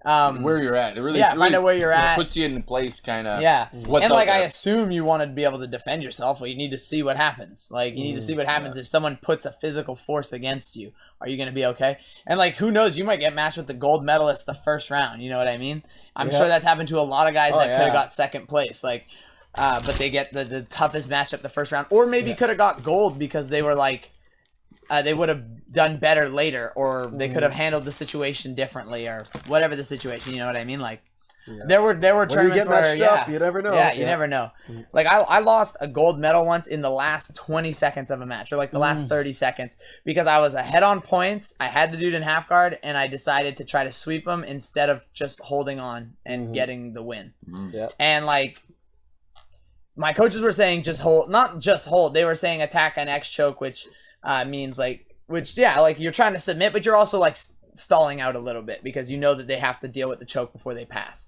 Where you're at. It really, find out where you're at. Puts you in place, kind of. Yeah, What's and up like I there. assume you want to be able to defend yourself. Well, you need to see what happens. Like you need to see what happens if someone puts a physical force against you. Are you going to be okay? And like who knows? You might get matched with the gold medalist the first round. You know what I mean? I'm sure that's happened to a lot of guys that could have got second place. Like, but they get the toughest matchup the first round, or maybe could have got gold because they were like. They would have done better later, or they could have handled the situation differently, or whatever the situation. You know what I mean? Like, there were When you tournaments get where matched up, you never know. Yeah, you never know. Like I lost a gold medal once in the last 20 seconds of a match, or like the last 30 seconds, because I was ahead on points. I had the dude in half guard, and I decided to try to sweep him instead of just holding on and getting the win. Yep. And like. My coaches were saying just hold, not just hold. They were saying attack an X choke, which means like you're trying to submit, but you're also like stalling out a little bit because you know that they have to deal with the choke before they pass.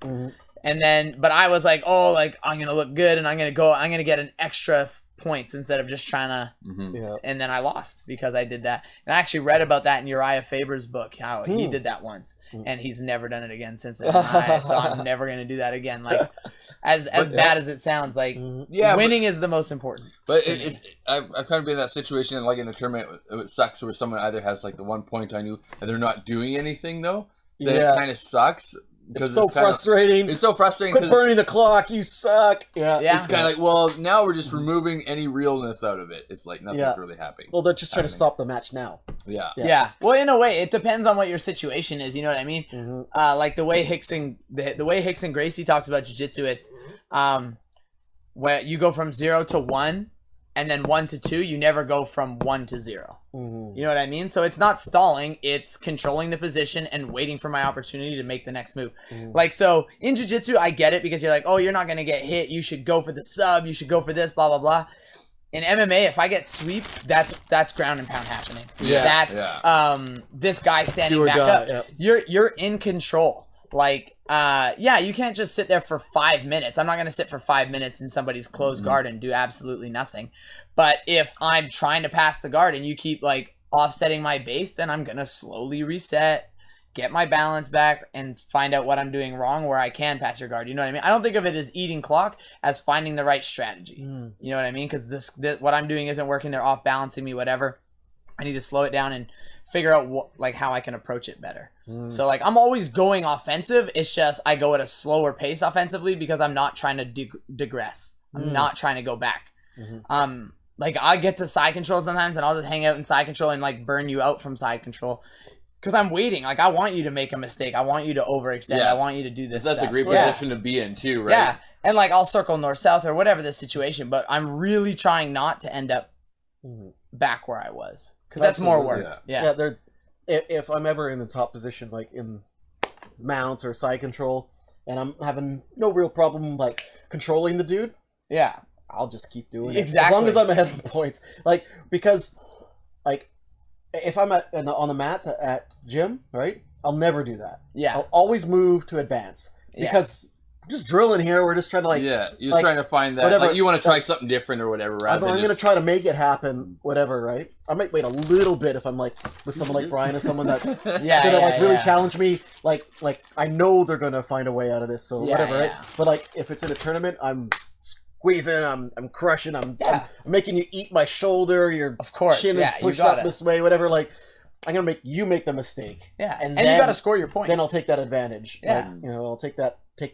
And then, but I was like, oh, like I'm gonna look good and I'm gonna get an extra points instead of just trying to. And then I lost because I did that. And I actually read about that in Uriah Faber's book, how he did that once, and he's never done it again since then. So I'm never gonna do that again. Like as bad as it sounds, like winning is the most important. But I've kind of been in that situation, like in a tournament, it sucks where someone either has like the 1 point on you and they're not doing anything though. That kind of sucks. It's so frustrating. It's so frustrating. Quit burning the clock. You suck. Yeah. It's kind of like, well, now we're just removing any realness out of it. It's like nothing's really happening. Well, they're just trying to stop the match now. Yeah. Well, in a way, it depends on what your situation is. You know what I mean? Like the way Hickson Gracie talks about jiu-jitsu, it's where you go from 0 to 1, and then 1 to 2, you never go from 1 to 0. Mm-hmm. You know what I mean? So it's not stalling, it's controlling the position and waiting for my opportunity to make the next move. Mm-hmm. Like, so in jiu-jitsu, I get it because you're like, oh, you're not going to get hit. You should go for the sub. You should go for this, blah, blah, blah. In MMA, if I get sweep, that's ground and pound happening. Yeah. That's this guy standing back up. Yeah. You're in control. Like, you can't just sit there for 5 minutes. I'm not going to sit for 5 minutes in somebody's closed guard and do absolutely nothing. But if I'm trying to pass the guard and you keep like offsetting my base, then I'm going to slowly reset, get my balance back, and find out what I'm doing wrong where I can pass your guard. You know what I mean? I don't think of it as eating clock, as finding the right strategy. You know what I mean? Because this what I'm doing isn't working. They're off balancing me, whatever. I need to slow it down and figure out how I can approach it better. So like I'm always going offensive. It's just I go at a slower pace offensively because I'm not trying to digress. I'm not trying to go back. Like I get to side control sometimes and I'll just hang out in side control and like burn you out from side control. Because I'm waiting. Like, I want you to make a mistake. I want you to overextend. I want you to do this That's stuff. a great position to be in, too, right? Yeah. And, like, I'll circle north-south or whatever the situation. But I'm really trying not to end up back where I was. Because that's more work. Yeah. If I'm ever in the top position, like in mounts or side control, and I'm having no real problem, like, controlling the dude, I'll just keep doing it. Exactly. As long as I'm ahead of points. Like, because, like, if I'm on the mats at gym, right, I'll never do that. I'll always move to advance. Because just drilling here, we're just trying to, like... Yeah, you're like, trying to find that... whatever, like, you want to try something different or whatever, right? I'm going to try to make it happen, whatever, right? I might wait a little bit if I'm, like, with someone like Brian or someone that's going to, really challenge me. Like, I know they're going to find a way out of this, so whatever, right? But, like, if it's in a tournament, I'm... squeezing, I'm crushing, I'm making you eat my shoulder, your chin is pushed up this way, whatever, like, I'm gonna make you make the mistake. And then, you gotta score your points. Then I'll take that advantage. Like, I'll take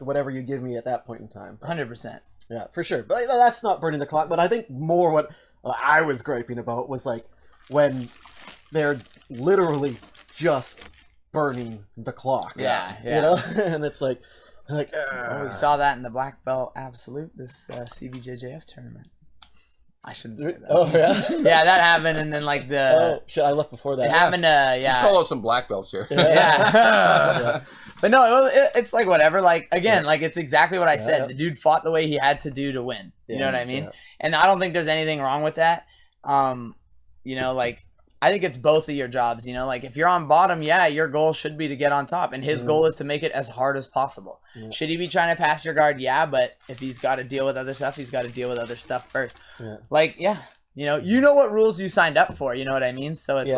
whatever you give me at that point in time. 100%. Yeah, for sure. But that's not burning the clock, but I think more what I was griping about was like when they're literally just burning the clock. You know? And it's like, we saw that in the Black Belt Absolute, this CBJJF tournament. I shouldn't say that. Oh, yeah? Yeah, that happened, and then, like, the... Oh, shit, I left before that. It happened, You call out some black belts here. But no, it's, like, whatever. Like, again, like, it's exactly what I said. The dude fought the way he had to do to win. You know what I mean? And I don't think there's anything wrong with that. You know, like... I think it's both of your jobs, you know? Like, if you're on bottom, your goal should be to get on top. And his goal is to make it as hard as possible. Should he be trying to pass your guard? Yeah, but if he's got to deal with other stuff, he's got to deal with other stuff first. Like, you know what rules you signed up for, you know what I mean? So it's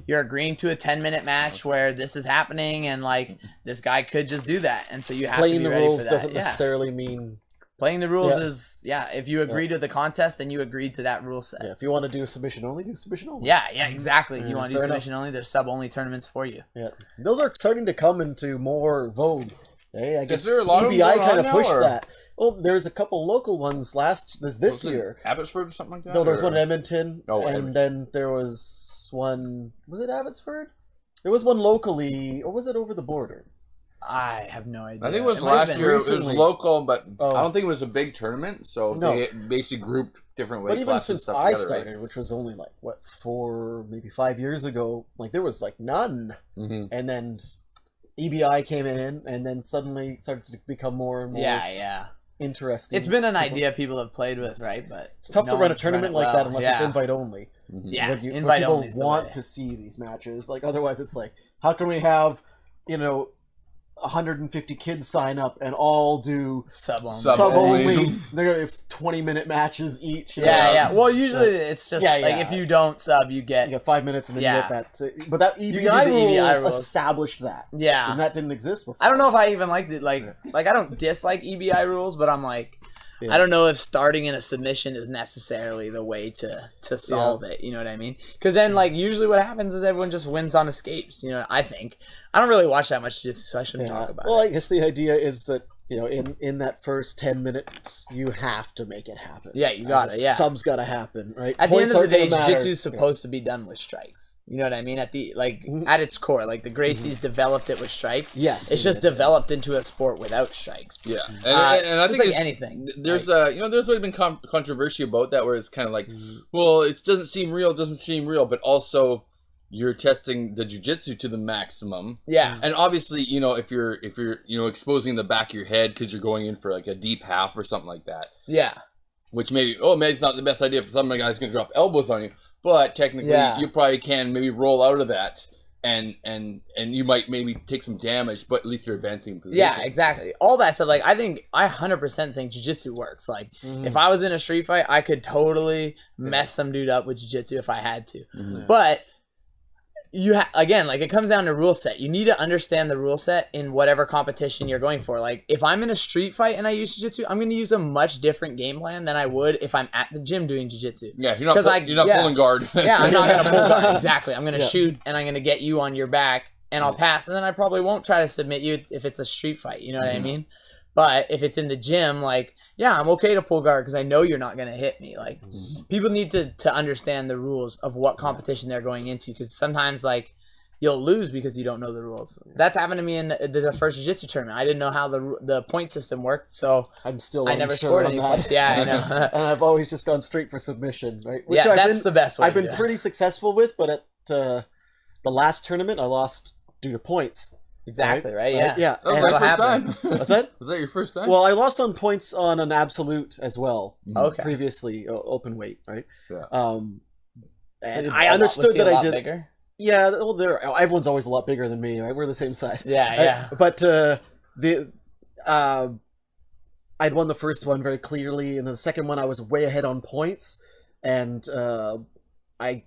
you're agreeing to a 10-minute match where this is happening and, like, this guy could just do that. And so you have to be ready for that. Playing the rules doesn't necessarily mean... Playing the rules is, if you agree to the contest, then you agreed to that rule set. If you want to do submission only, do submission only. Yeah, exactly. You want to do submission only, there's sub-only tournaments for you. Those are starting to come into more vogue. Hey, I guess is there a lot EBI of kind of pushed that. Well, there's a couple local ones this year. Abbotsford or something like that? No, there was one in Edmonton, and then there was one... Was it Abbotsford? There was one locally, or was it over the border? I have no idea. I think it was last year. It was local, but I don't think it was a big tournament. So they basically grouped different weight classes. But even since I started, which was only like, 4, maybe 5 years ago, like there was like none. And then EBI came in, and then suddenly it started to become more and more interesting. It's been an idea people have played with, right? But it's tough to run a tournament like that unless it's invite only. Invite people only want to see these matches. Like otherwise, it's like, how can we have 150 kids sign up and all do sub only. They're 20-minute matches each. Well, usually it's just like if you don't sub, you get 5 minutes and then you get that. But that EBI rules established that. And that didn't exist before. I don't know if I even liked it. Like I don't dislike EBI rules, but I'm like, I don't know if starting in a submission is necessarily the way to solve it. You know what I mean? Because then, like, usually what happens is everyone just wins on escapes. You know, I think. I don't really watch that much jiu-jitsu, so I shouldn't talk about it. Well, I guess the idea is that, you know, in that first 10 minutes, you have to make it happen. Yeah, you got it. Yeah, sub's got to happen, right? At the end of the day, jiu-jitsu is matter. supposed to be done with strikes. You know what I mean? At its core, like the Gracies developed it with strikes. Yes, it's just developed into a sport without strikes. Yeah, and I just think like anything. There's there's always been controversy about that, where it's kind of like, well, it doesn't seem real, but also you're testing the jiu-jitsu to the maximum. Yeah. And obviously, you know, if you're exposing the back of your head because you're going in for like a deep half or something like that. Yeah. Which maybe it's not the best idea for some guy's going to drop elbows on you, but technically you probably can maybe roll out of that and you might maybe take some damage, but at least you're advancing position. Yeah, exactly. All that stuff. Like, I 100% think jiu-jitsu works. Like, if I was in a street fight, I could totally mess some dude up with jiu-jitsu if I had to. But again, like, it comes down to rule set. You need to understand the rule set in whatever competition you're going for. Like, if I'm in a street fight and I use jiu-jitsu, I'm going to use a much different game plan than I would if I'm at the gym doing jiu-jitsu. Yeah, you're not pulling guard. Yeah, I'm not going to pull guard. Exactly. I'm going to shoot, and I'm going to get you on your back, and I'll pass, and then I probably won't try to submit you if it's a street fight. You know what I mean? But if it's in the gym, like, yeah, I'm okay to pull guard because I know you're not going to hit me. Like, people need to understand the rules of what competition they're going into, because sometimes, like, you'll lose because you don't know the rules. That's happened to me in the first jiu-jitsu tournament. I didn't know how the point system worked, so I never scored any points. Yeah, I know. And I've always just gone straight for submission, right? Which that's the best way. I've been pretty successful with, but at the last tournament, I lost due to points. Exactly, right? Yeah. Yeah. That was my first time. What's that? Was that your first time? Well, I lost on points on an absolute as well. Okay. Previously, open weight, right? Yeah. And I understood that I did. Bigger? Yeah, well, everyone's always a lot bigger than me, right? We're the same size. Yeah. But I'd won the first one very clearly, and then the second one I was way ahead on points, and I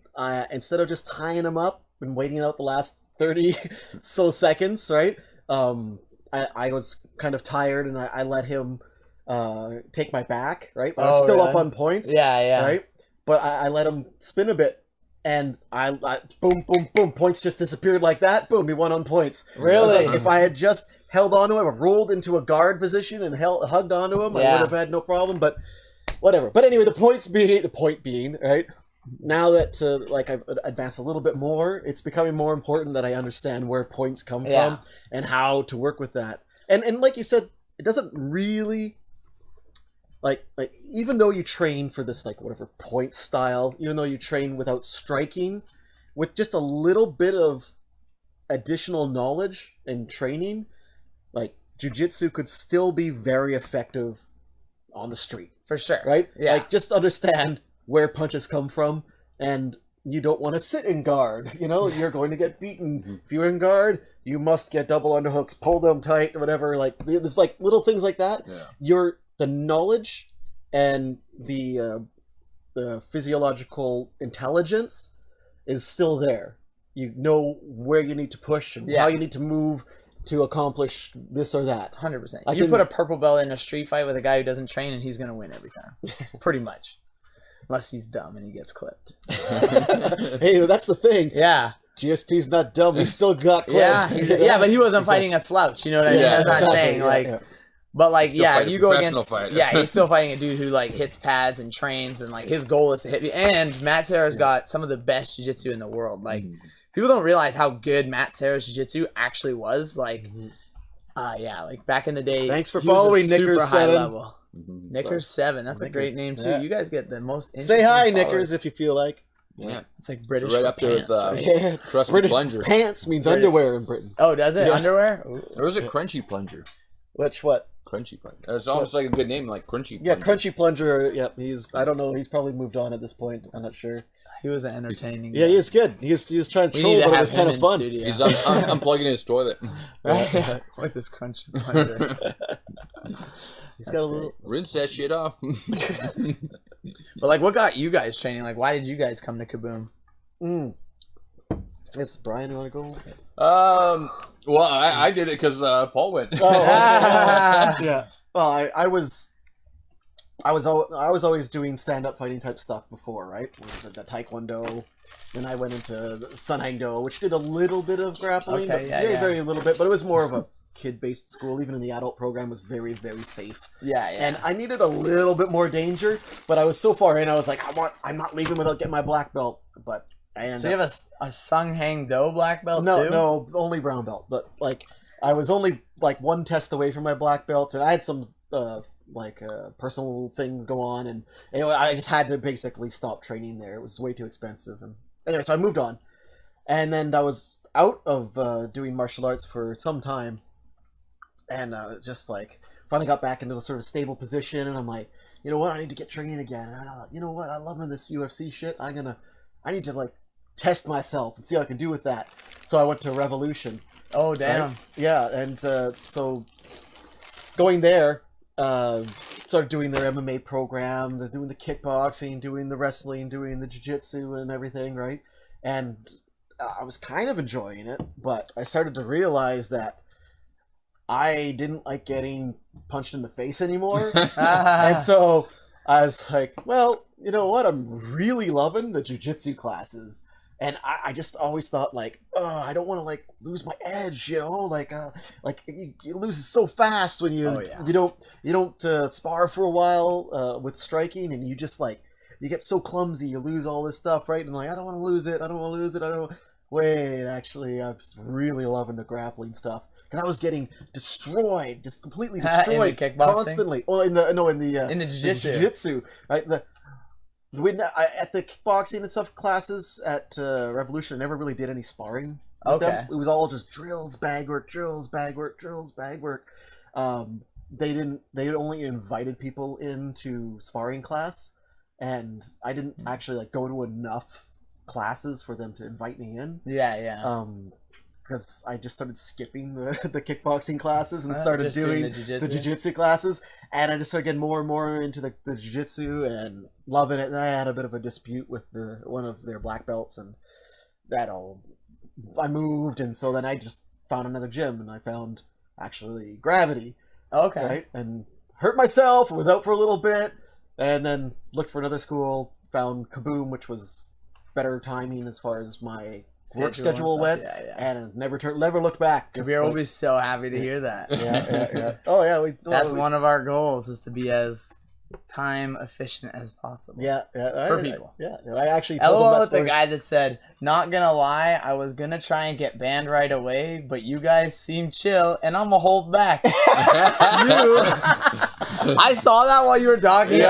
instead of just tying him up and waiting out the last 30 so seconds, right? I was kind of tired, and I let him take my back, right? But I was still up on points. Yeah. Right? But I let him spin a bit, and I boom, boom, boom, points just disappeared like that. Boom, he won on points. Really? Like, if I had just held onto him, rolled into a guard position, and hugged onto him, I would have had no problem. But whatever. But anyway, the point being, right? Now that like I've advanced a little bit more, it's becoming more important that I understand where points come from and how to work with that. And like you said, it doesn't really like even though you train for this like whatever point style, even though you train without striking, with just a little bit of additional knowledge and training, like jiu-jitsu could still be very effective on the street. For sure. Right? Yeah. Like, just understand where punches come from, and you don't want to sit in guard. You know, you're going to get beaten. If you're in guard, you must get double underhooks, pull them tight, or whatever. Like, there's like little things like that. Yeah. The knowledge and the physiological intelligence is still there. You know where you need to push and how you need to move to accomplish this or that. 100%. You put a purple belt in a street fight with a guy who doesn't train, and he's going to win every time. Pretty much. Unless he's dumb and he gets clipped. Hey, that's the thing. Yeah. GSP's not dumb. He still got clipped. Yeah, but he wasn't fighting a slouch. You know what I mean? That's not saying. Like, but like, if you go against, he's still fighting a dude who like hits pads and trains, and like his goal is to hit me. And Matt Serra's got some of the best jiu-jitsu in the world. Like, people don't realize how good Matt Serra's jiu-jitsu actually was. Like, like back in the day. Thanks for following Knickers 7. Level. Knickers 7. That's a great name too. You guys get the most. Say hi, Knickers, if you feel like. Yeah, it's like British. Right up there with crusty plunger. Pants means underwear in Britain. Oh, does it? Underwear? Or is it crunchy plunger? What? Crunchy plunger. It's almost like a good name, like crunchy. Yeah, crunchy plunger. Yep, I don't know. He's probably moved on at this point. I'm not sure. He was an entertaining. Yeah, he was good. He was trying to troll, but it was kind of fun. Studio. He's unplugging his toilet. Right? With his crunchy plunger. He's got a little. Rinse that shit off. But like, what got you guys training? Like, why did you guys come to Kaboom? Yes, Brian, you want to go? Well, I did it because Paul went. Yeah. Well, I was always doing stand-up fighting type stuff before, right? The Taekwondo. Then I went into Sun Hang Do, which did a little bit of grappling, very little bit, but it was more of a kid-based school, even in the adult program, was very, very safe. Yeah. And I needed a little bit more danger, but I was so far in, I was like, I'm not leaving without getting my black belt. But I ended So you have a Sung Hang Do black belt too? No, only brown belt. But like, I was only like one test away from my black belt, and I had some personal things go on, and anyway, I just had to basically stop training there. It was way too expensive, and anyway, so I moved on, and then I was out of doing martial arts for some time, and it's just like finally got back into a sort of stable position, and I'm like, you know what, I need to get training again, and I thought, you know what, I love this UFC shit. I need to like test myself and see how I can do with that. So I went to Revolution. Oh damn! Right? Yeah, and so going there, started doing their MMA program. They're doing the kickboxing, doing the wrestling, doing the jiu-jitsu and everything, right? And I was kind of enjoying it, but I started to realize that I didn't like getting punched in the face anymore. And so I was like, well, you know what? I'm really loving the jiu-jitsu classes. And I just always thought, like, I don't want to like lose my edge, you know, like you lose it so fast when you don't spar for a while with striking, and you just like you get so clumsy, you lose all this stuff, right? And like, I don't want to lose it, Wait, actually, I'm just really loving the grappling stuff because I was getting destroyed, just completely destroyed constantly. Oh, in the jiu-jitsu, right? At the kickboxing and stuff classes at Revolution, I never really did any sparring with them. It was all just drills, bag work. They only invited people into sparring class, and I didn't actually like go to enough classes for them to invite me in. Because I just started skipping the kickboxing classes and started doing the jiu-jitsu classes, and I just started getting more and more into the jiu-jitsu and loving it. And I had a bit of a dispute with one of their black belts, and I moved, and so then I just found another gym, and I found actually Gravity. Right, and hurt myself. Was out for a little bit, and then looked for another school. Found Kaboom, which was better timing as far as my work schedule went, and never looked back. We will be so happy to hear that. Yeah. Oh yeah, that's one of our goals, is to be as time efficient as possible. For people. I actually told LOL them with the guy that said, "Not gonna lie, I was gonna try and get banned right away, but you guys seem chill, and I'm gonna hold back." I saw that while you were talking.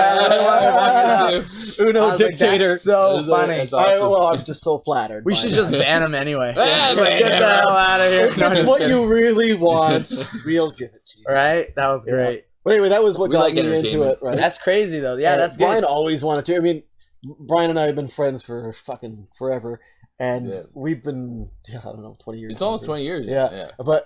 Uno dictator. Like, so funny. I'm just so flattered. We should just ban him anyway. Get the hell out of here. If it's what you really want, we'll give it to you. Right? That was great. But anyway, that was what got me into it, right? That's crazy, though. Yeah, that's good. Brian always wanted to. I mean, Brian and I have been friends for fucking forever, and we've been, 20 years. It's almost 20 years.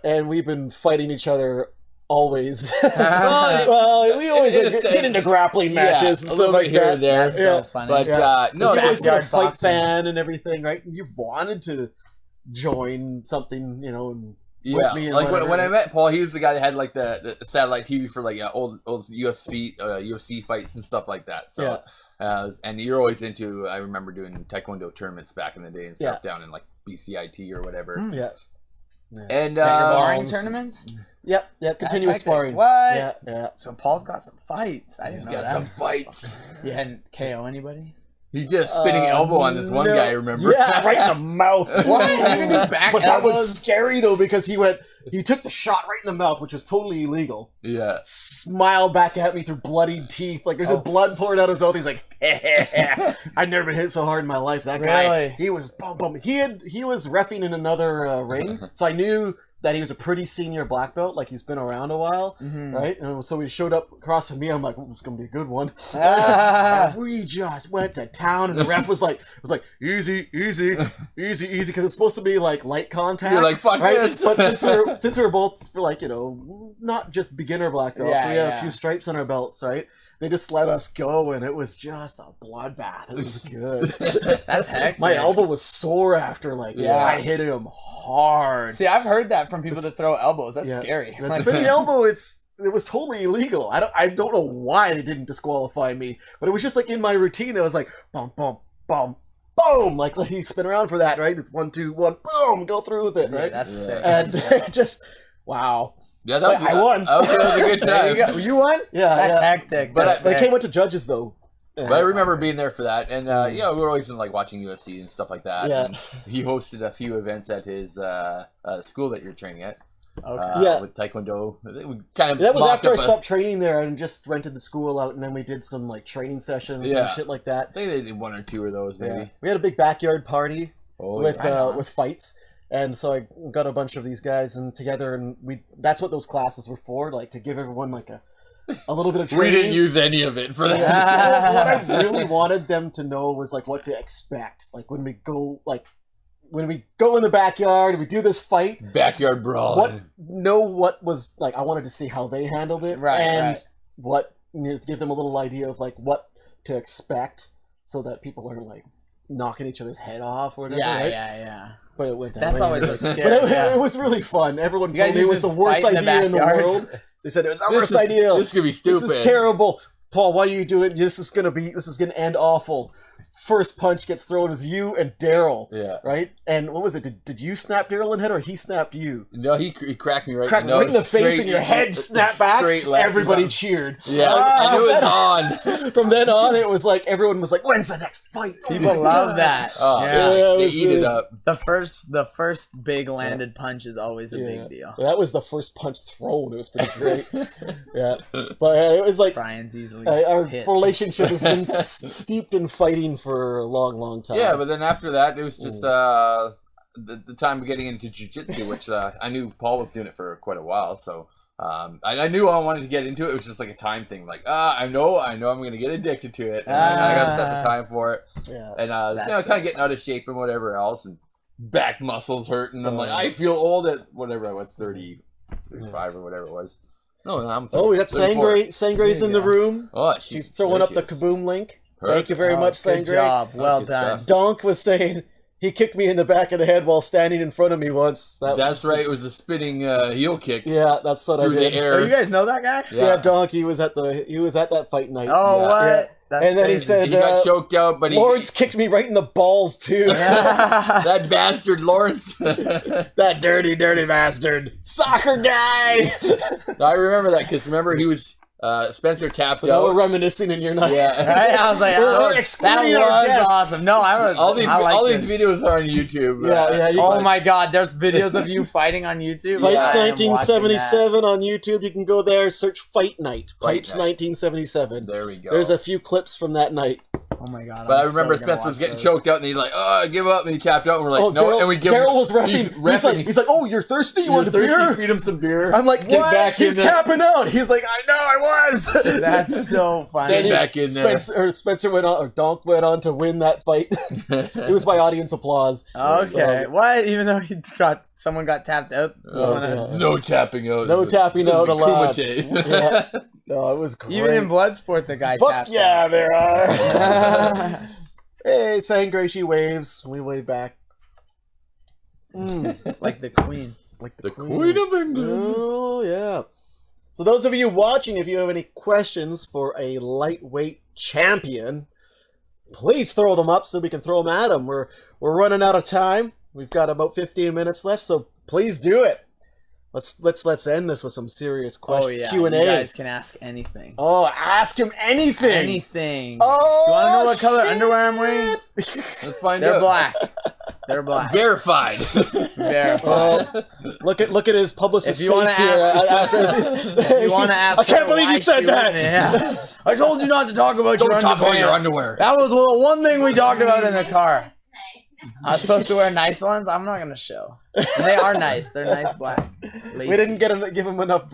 And we've been fighting each other always. Well, we always get into grappling matches and stuff like that. That's so funny. But no, you always got a fight fan and everything, right? You wanted to join something, and with me and like when I met Paul, he was the guy that had like the satellite TV for like old UFC fights and stuff like that. So and you're always into. I remember doing Taekwondo tournaments back in the day and stuff down in like BCIT or whatever. And sparring tournaments. Yep. Continuous sparring. What? Yeah. So Paul's got some fights. I didn't know that. Some fights. You hadn't KO anybody? He did a spinning elbow on this one guy, remember? Yeah, right in the mouth. What? You can do back but elbows? That was scary, though, because he took the shot right in the mouth, which was totally illegal. Yeah. Smiled back at me through bloodied teeth. Like, there's blood pouring out his mouth. He's like, I've never been hit so hard in my life. That guy, he was bum. He was reffing in another ring, so I knew that he was a pretty senior black belt, like he's been around a while, right? And so he showed up across from me. I'm like, it's gonna be a good one. And we just went to town, and the ref was like, easy, because it's supposed to be like light contact. You're like, fuck this. But since we're both like, not just beginner black belts, we had a few stripes on our belts, right? They just let us go, and it was just a bloodbath. It was good. That's heck. My elbow was sore after, I hit him hard. See, I've heard that from people that throw elbows. That's scary. The spinning elbow, it was totally illegal. I don't know why they didn't disqualify me, but it was just like in my routine. I was like, bum, bum, bum, boom. Like you spin around for that, right? It's 1, 2, 1, boom, go through with it, right? That's sick. And just Wow. Yeah, that was, I won. That was a good There time. you won? Yeah, That's yeah. hectic. But That's They sick. came out to judges though. But I remember being there for that, and we were always like watching UFC and stuff like that. Yeah. And he hosted a few events at his school that you're training at. Okay. Yeah. With Taekwondo. We kind of That was mocked after I up stopped training there and just rented the school out, and then we did some like training sessions Yeah. and shit like that. I think they did one or two of those, maybe. Yeah. We had a big backyard party Oh, with yeah. with fights, and so I got a bunch of these guys and together, and that's what those classes were for, like to give everyone like a little bit of We training. didn't use any of it for that. Yeah. What I really wanted them to know was like what to expect, like when we go in the backyard and we do this fight. Backyard brawl. What was like? I wanted to see how they handled it, Right, and right. what give them a little idea of like what to expect, so that people aren't like knocking each other's head off or whatever. Yeah, right? yeah. But it went that That's way. always a But scary. Yeah. it was really fun. Everyone You guys told me it was used the to worst fight in the idea in the backyard? world. They said it was our worst idea. This could be stupid. This is terrible. Paul, why are you doing this? This is gonna end awful. First punch gets thrown as you and Daryl. Yeah. Right? And what was it? Did you snap Daryl in the head or he snapped you? No, he cracked me right Cracked in the right in the nose, face straight- and your head snapped back. straight left or Everybody something. cheered. Yeah, and it was on. From then on, it was like everyone was like, "When's the next fight?" Oh People my love God. that. Oh, Yeah. Yeah. they it eat it up. The first big landed punch is always a big deal. That was the first punch thrown. It was pretty great. Yeah, but it was like Brian's easily our hit. relationship has been steeped in fighting for a long, long time. Yeah, but then after that, it was just the time of getting into jiu-jitsu, which I knew Paul was doing it for quite a while, so I knew I wanted to get into it. It was just like a time thing, like I know I'm going to get addicted to it, and I got to set the time for it, Yeah. and That's kind of getting out of shape and whatever else, and back muscles hurting. I'm like, I feel old at whatever I was, 30, 35 or whatever it was. No, I'm Oh, we got 34. Sangre's in the room. Oh, She's throwing up the Kaboom link. Thank you very Oh, much, good Sangre. job. Well Good done. stuff. Donk was saying he kicked me in the back of the head while standing in front of me once. That's right. It was a spinning heel kick Yeah, that's what through I did. the Oh, air. you guys know that guy? Yeah, Donk. He was at that fight night. Oh, Yeah. what? Yeah. That's And then he crazy. said, He got choked out, but Lawrence kicked me right in the balls too. that bastard Lawrence. That dirty, dirty bastard. Soccer guy. I remember that because remember he was Spencer tapped Now we're out. reminiscing in your night. Yeah. Right? I was like, We're oh, that excluding our was guests. awesome. No, I was. all these I liked it. videos are on YouTube. Yeah. Oh my God, there's videos of you fighting on YouTube. Fights I am watching 1977 on YouTube. You can go there, search Fight Night. Fight Fights Night. 1977. There we go. There's a few clips from that night. that. Oh my God. But I I'm remember so gonna Spencer was watch getting those. choked out, and he's like, "Oh, give up!" And he tapped out, and we're like, "No!" And we give Daryl was he's reffing. He's like, "Oh, you're thirsty? You want a thirsty? beer?" Feed him some beer. I'm like, Get "What?" back in He's there. tapping out. He's like, "I know, I was." That's so funny. Get back in there. Spencer went on, or Donk went on to win that fight. It was by audience applause. Okay. So, What? Even though someone got tapped out. yeah. No tapping out. No tapping This is out the allowed. Kumite. Yeah. No, it was great. Even in Bloodsport, the guy Fuck tapped yeah, out. there are. Hey, Sangre, she waves. We wave back. Like the queen. Like The Queen of England. Oh, yeah. So those of you watching, if you have any questions for a lightweight champion, please throw them up so we can throw them at him. We're running out of time. We've got about 15 minutes left, so please do it. Let's end this with some serious Oh questions. yeah. Q&A. You guys can ask anything. Oh, ask him anything. Anything. Oh, You want to know what color shit. underwear I'm wearing? Let's find They're out. black. They're black. Verified. Verified. Oh, look at his publicist's If you wanna face here. ask- After If you want to ask, I can't her believe why you said she that. went there, yeah. I told you not to talk about Don't your talk about your underpants. underwear. That was the one thing we talked about in the car. I was supposed to wear nice ones. I'm not gonna show. And they are nice. They're nice black. We didn't give him enough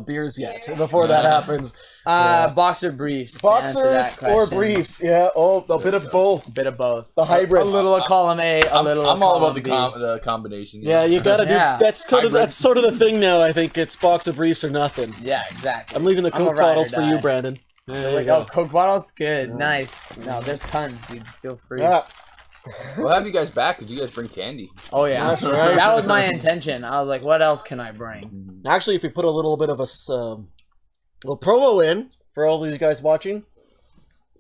beers yet before that happens. Boxer briefs. to answer that Boxers or question. briefs? Yeah. Oh, a bit of both. A bit of both. The hybrid. A little of column A. A little. I'm of all about the column B. the combination. Yeah, you gotta do. Yeah. That's Hybrid. sort of the thing now. I think it's boxer briefs or nothing. Yeah, exactly. I'm leaving the I'm a Coke ride or bottles for you, die. Brandon. There you Like, go. oh, Coke bottles, good, nice. No, there's tons. Dude, feel free. Yeah. We'll have you guys back because you guys bring candy. Oh yeah, That's right. that was my intention. I was like, what else can I bring? Actually, if we put a little bit of a little promo in for all these guys watching,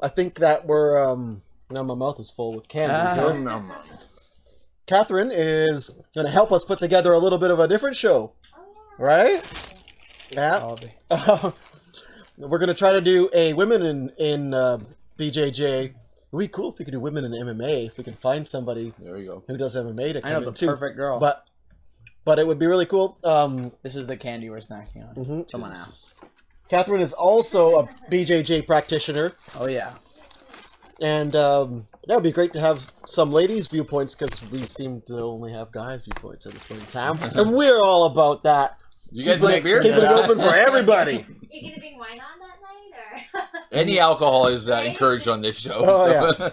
I think that we're now my mouth is full with candy. Ah. Sure. No. Catherine is going to help us put together a little bit of a different show. Right? Yeah. We're going to try to do a women in BJJ. It would be cool if we could do women in MMA, if we can find somebody who does MMA to come in too. Perfect girl. But it would be really cool. This is the candy we're snacking on. Someone asked. Catherine is also a BJJ practitioner. Oh, yeah. And that would be great to have some ladies' viewpoints because we seem to only have guys' viewpoints at this point in time. And we're all about that. You guys like beer? Keeping it open for everybody. You gonna bring wine on that night, or any alcohol is encouraged on this show. Oh, yeah.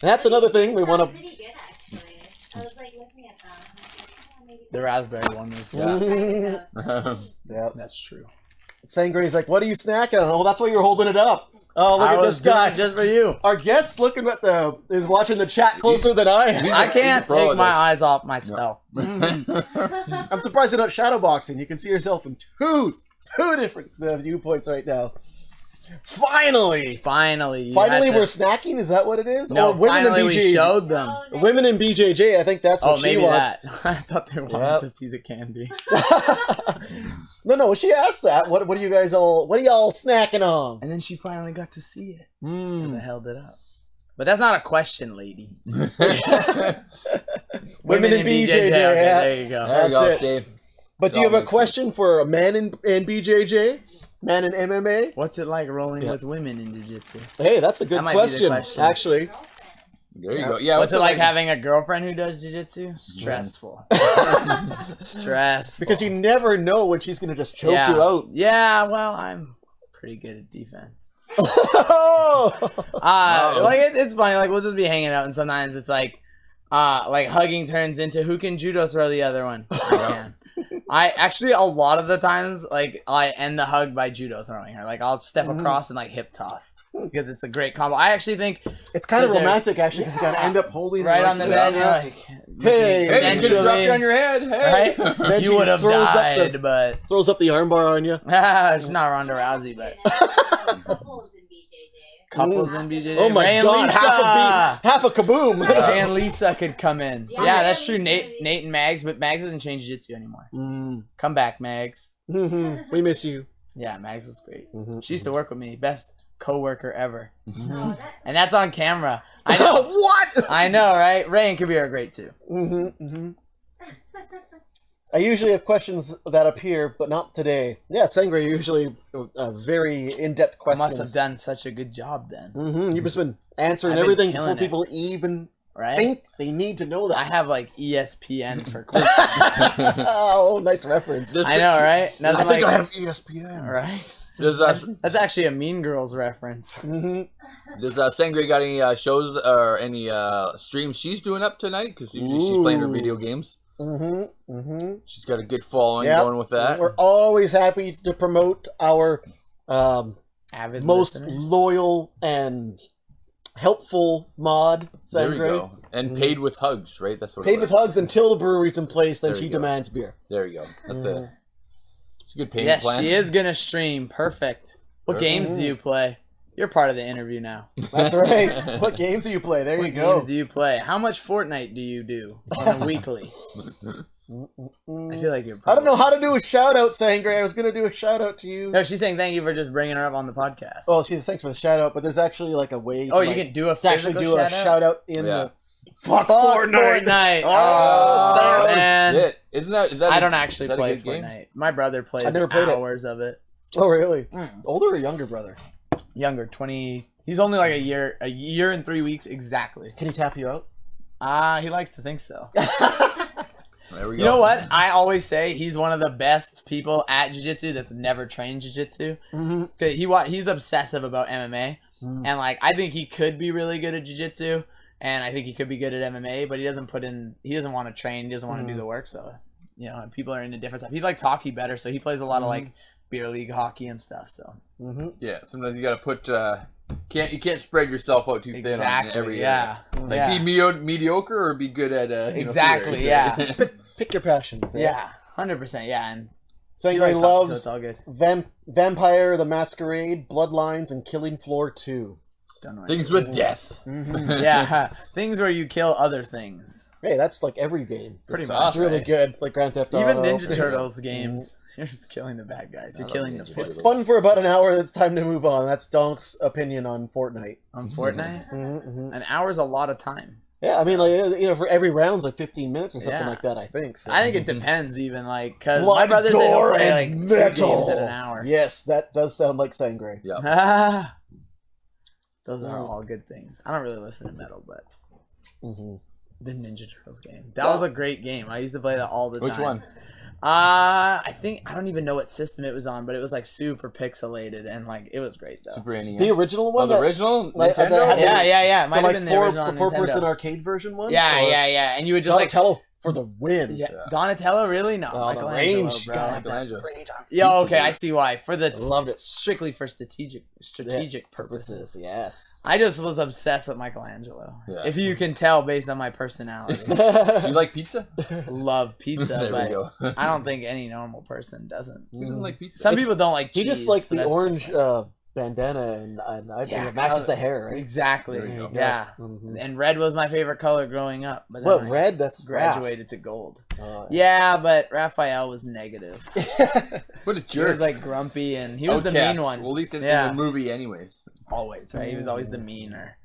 That's another thing we want to. Pretty good, actually. I was like looking at them. The raspberry one was good. Yeah, that's true. Sangre's like, what are you snacking on? Oh, that's why you're holding it up. Oh, look at this guy. Just for you. Our guest looking at is watching the chat closer than I am. I can't take my eyes off myself. I'm surprised you're not shadowboxing. You can see yourself in two different viewpoints right now. Finally, we're snacking. Is that what it is? No, or women finally in BJJ. we showed them. Oh, nice. Women in BJJ. I think that's what she wants. That. I thought they wanted to see the candy. No. She asked that. What are you guys all? What are y'all snacking on? And then she finally got to see it because I held it up. But that's not a question, lady. Women in BJJ. Okay, there you go. There you go, That's it. Steve. But do you have a question for a man in BJJ? Man in MMA? What's it like rolling with women in jiu-jitsu? Hey, that's a good That might be the question, question. actually. There you go. Yeah. What's it like having a girlfriend who does jiu-jitsu? Stressful. Stressful. Because you never know when she's going to just choke you out. Yeah, well, I'm pretty good at defense. Oh! Like it's funny. Like we'll just be hanging out, and sometimes it's like hugging turns into who can judo throw the other one. I can. I actually a lot of the times like I end the hug by judo throwing her. Like I'll step across and like hip toss because it's a great combo. I actually think it's kind of romantic actually because you got to end up holding right on the bed. You're like, hey, you could have dropped on your head. Hey. Right? Then You would have died, but throws up the armbar on you. It's not Ronda Rousey, but couples in BJJ. couples in BJJ. Oh my Ray and god, Lisa. half a kaboom. Ray and Lisa could come in. Yeah, Yeah, that's Ray true. and Lisa. Nate and Mags, but Mags doesn't change jiu-jitsu anymore. Come back, Mags. We miss you. Yeah, Mags was great. She used to work with me. Best co-worker ever. Oh, And that's on camera. I know. What? I know, right? Ray and Kabir are great too. I usually have questions that appear, but not today. Yeah, Sangre usually very in-depth I questions. must have done such a good job then. You've just been answering I've been everything before killing it. people even Right? think they need to know that. I have like ESPN for questions. Oh, nice reference. I know, right? Nothing I think like, I have ESPN. Right? Does That's actually a Mean Girls reference. Does Sangre got any shows or any streams she's doing up tonight? Because usually she's playing her video games. She's got a good following going with that. We're always happy to promote our Avid most listeners. loyal and helpful mod, There we Sangre. go. And paid with hugs, right? That's what Paid it with was. hugs until the brewery's in place, then There she you go. demands beer. There you go. That's it. It's a good payment Yes, plan. she is gonna stream. Perfect. What games do you play? You're part of the interview now. That's right. What games do you play? There What you go. games do you play? How much Fortnite do you do on a weekly? I feel like you're. I don't know how to do a shout out, Sangre. I was going to do a shout out to you. No, she's saying thank you for just bringing her up on the podcast. Oh, she's thanks for the shout out, but there's actually like a way to, you can do a to actually do a shout out in Yeah. the fuck Fortnite. Oh, man. Shit. Is that I don't a- actually is that a play good game? Fortnite. My brother plays I've never played it. hours of it. Oh, really? Older or younger brother? Younger, 20. He's only like a year and 3 weeks exactly. Can he tap you out? He likes to think so. There we go. You know what? I always say he's one of the best people at jiu-jitsu that's never trained jiu-jitsu. He's obsessive about MMA, and like I think he could be really good at jiu-jitsu, and I think he could be good at MMA, but he doesn't want to train, he doesn't want to do the work. So, you know, people are into different stuff. He likes hockey better, so he plays a lot of like beer league hockey and stuff. So Yeah, sometimes you got to put. You can't spread yourself out too thin on every area. Like be mediocre or be good at exactly, theory. yeah. Pick your passions. Yeah, 100%. Yeah, and Sangre likes hockey, so loves it's all good. Vampire the Masquerade, Bloodlines, and Killing Floor 2. Don't know what Things it is. with death. Yeah, things where you kill other things. Hey, that's like every game. Pretty It's much. It's really good. Like Grand Theft Auto. Even Ninja Turtles games. You're just killing the bad guys. You're killing the It's villains. fun for about an hour. It's time to move on. That's Donk's opinion on Fortnite. On Fortnite? Mm-hmm. An hour's a lot of time. Yeah, I mean, like, you know, for every round's like 15 minutes or something Yeah. like that, I think. So. I think it depends even, like, because my Blood, brother said he'll gore, play and like 2 metal. games in an hour. Yes, that does sound like Sangre. Yeah. Those are all good things. I don't really listen to metal, but Mm-hmm. the Ninja Turtles game. That was a great game. I used to play that all the time. Which one? I think I don't even know what system it was on, but it was like super pixelated and like it was great though. Super NES. The original one? Oh, the that- original like, Nintendo? that had Yeah. It might the, have like been the original on four-person Nintendo. arcade version one? Yeah, Or yeah. And you would just like Donatello for the win. yeah. Donatello, really? No, Oh, the Michelangelo, range. bro. Gotta have that Michelangelo. range on Yeah, feet. okay, I see why. For the I loved it. strictly for strategic purposes. Purposes, yes. I just was obsessed with Michelangelo. Yeah. If you can tell based on my personality. Do you like pizza? Love pizza, There we but go. I don't think any normal person doesn't. Who doesn't like pizza? Some It's- people don't like cheese. He just likes so the that's orange different. bandana, and I Yeah, it matches color- the hair, right? Exactly. There you go. Yeah. Mhm. And red was my favorite color growing up. But then What, I red? That's graduated to gold. Raph. Yeah, but Raphael was negative. What a He jerk. was like grumpy and he was the Outcast. mean one. Well, at least in Yeah. the movie anyways. Always, right? He was always the meaner.